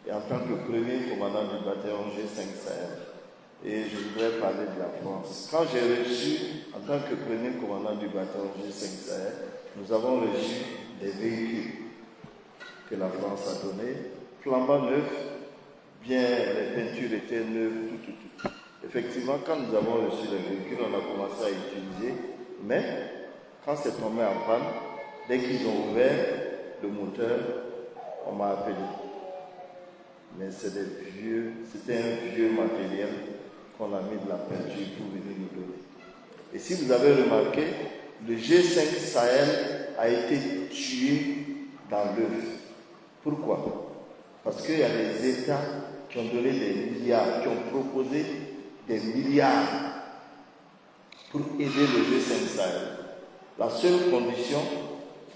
et en tant que premier commandant du bataillon G5 Sahel. Et je voudrais parler de la France. Quand j'ai reçu, en tant que premier commandant du bataillon G5 Sahel, nous avons reçu des véhicules que la France a donnés, flambant neufs, bien les peintures étaient neuves, tout. Effectivement, quand nous avons reçu les véhicules, on a commencé à utiliser, mais quand c'est tombé en panne, dès qu'ils ont ouvert le moteur, on m'a appelé. Mais c'était un vieux matériel qu'on a mis de la peinture pour venir nous donner. Et si vous avez remarqué, le G5 Sahel a été tué dans l'œuf. Pourquoi? Parce qu'il y a des États qui ont donné des milliards, qui ont proposé des milliards pour aider le G5 Sahel. La seule condition,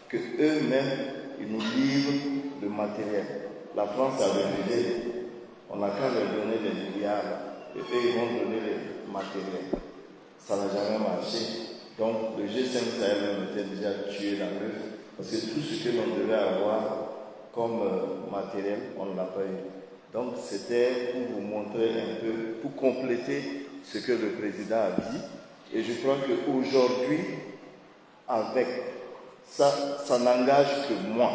que eux-mêmes, ils nous livrent le matériel. La France a refusé. On n'a qu'à leur donner des milliards et eux, ils vont donner le matériel. Ça n'a jamais marché. Donc, le G5 Sahel était déjà tué dans l'œuf parce que tout ce que l'on devait avoir comme matériel, on ne l'a pas eu. Donc, c'était pour vous montrer un peu, pour compléter ce que le président a dit. Et je crois qu'aujourd'hui, avec ça n'engage que moi,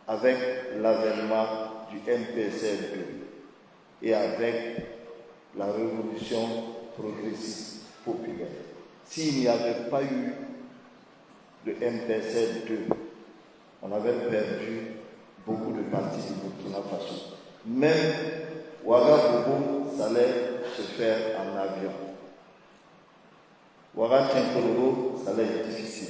avec l'avènement du MPCL2 et avec la révolution progressiste populaire. S'il n'y avait pas eu le MPCL2, on avait perdu beaucoup de parties du Burkina Faso. Même Ouagadougou, ça allait se faire en avion. Ouagadougou, ça allait être difficile.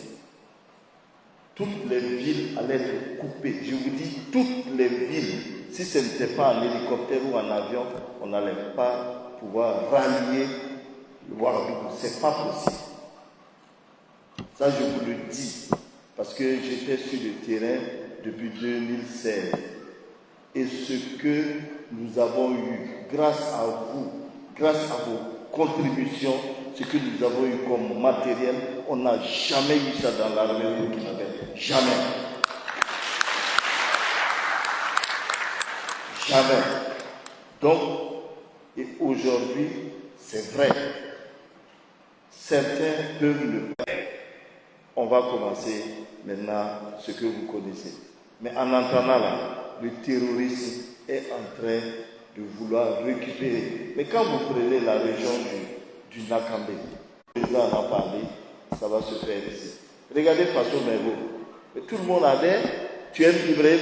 Toutes les villes allaient être coupées. Je vous dis, toutes les villes. Si ce n'était pas en hélicoptère ou en avion, on n'allait pas pouvoir rallier le Ouagadougou. Ce n'est pas possible. Ça, je vous le dis, parce que j'étais sur le terrain depuis 2016. Et ce que nous avons eu, grâce à vous, grâce à vos contributions, ce que nous avons eu comme matériel, on n'a jamais eu ça dans l'armée burkinabé. Jamais. Jamais. Donc, et aujourd'hui, c'est vrai. Certains peuvent le faire. On va commencer maintenant ce que vous connaissez. Mais en entendant là, le terrorisme est en train de vouloir récupérer. Mais quand vous prenez la région du Nakambe, le président en a parlé, ça va se faire ici. Regardez Faso Mergo. Tout le monde adhère, tu aimes Ibrahim,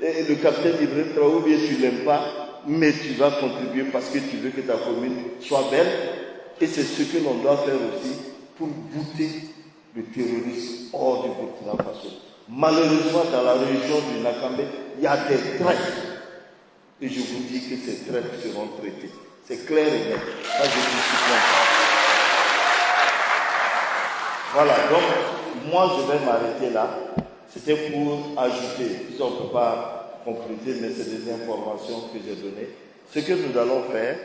le capitaine Ibrahim Traoré, ou bien tu ne l'aimes pas, mais tu vas contribuer parce que tu veux que ta commune soit belle. Et c'est ce que l'on doit faire aussi pour bouter le terrorisme hors du Burkina Faso. Malheureusement, dans la région du Nakambe, il y a des traîtres. Et je vous dis que ces traîtres seront traités. C'est clair et net. Ça, je vous suis content. Voilà, donc, moi, je vais m'arrêter là. C'était pour ajouter, si on ne peut pas compléter, mais c'est des informations que j'ai données. Ce que nous allons faire,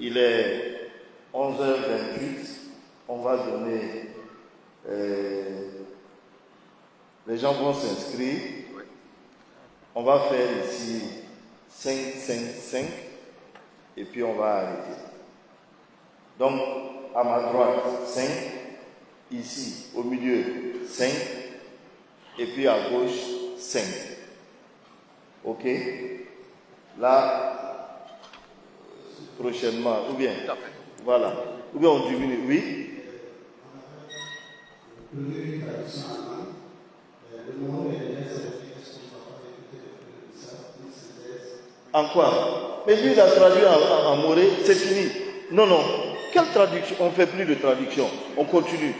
il est 11h28. On va donner... les gens vont s'inscrire. On va faire ici 5, 5, 5 et puis on va arrêter. Donc, à ma droite, 5, ici, au milieu, 5 et puis à gauche, 5. Ok? Là, prochainement, ou bien, voilà. Ou bien on diminue, oui? En quoi? Mais lui, il a traduit en moré, c'est fini. Non, non. Quelle traduction? On ne fait plus de traduction. On continue.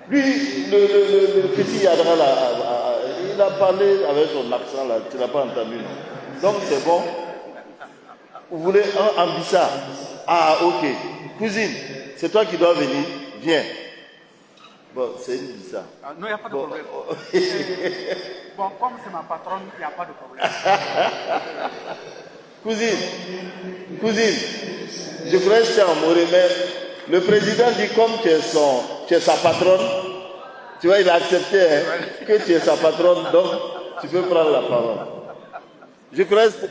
Lui, le petit Yadra, là, il a parlé avec son accent, là. Tu n'as pas entendu, non? Donc, c'est bon. Vous voulez un ambissa? Ah, ok. Cousine, c'est toi qui dois venir. Viens. Bon, c'est une bisa. Non, il n'y a pas de problème. Bon, comme c'est ma patronne, il n'y a pas de problème. Cousine, je crois que c'est en moré, mais le président dit comme tu es sa patronne, tu vois, il a accepté que tu es sa patronne, donc tu peux prendre la parole. Je m'excuse,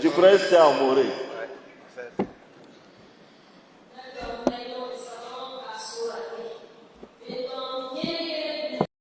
je crois que c'est en moré.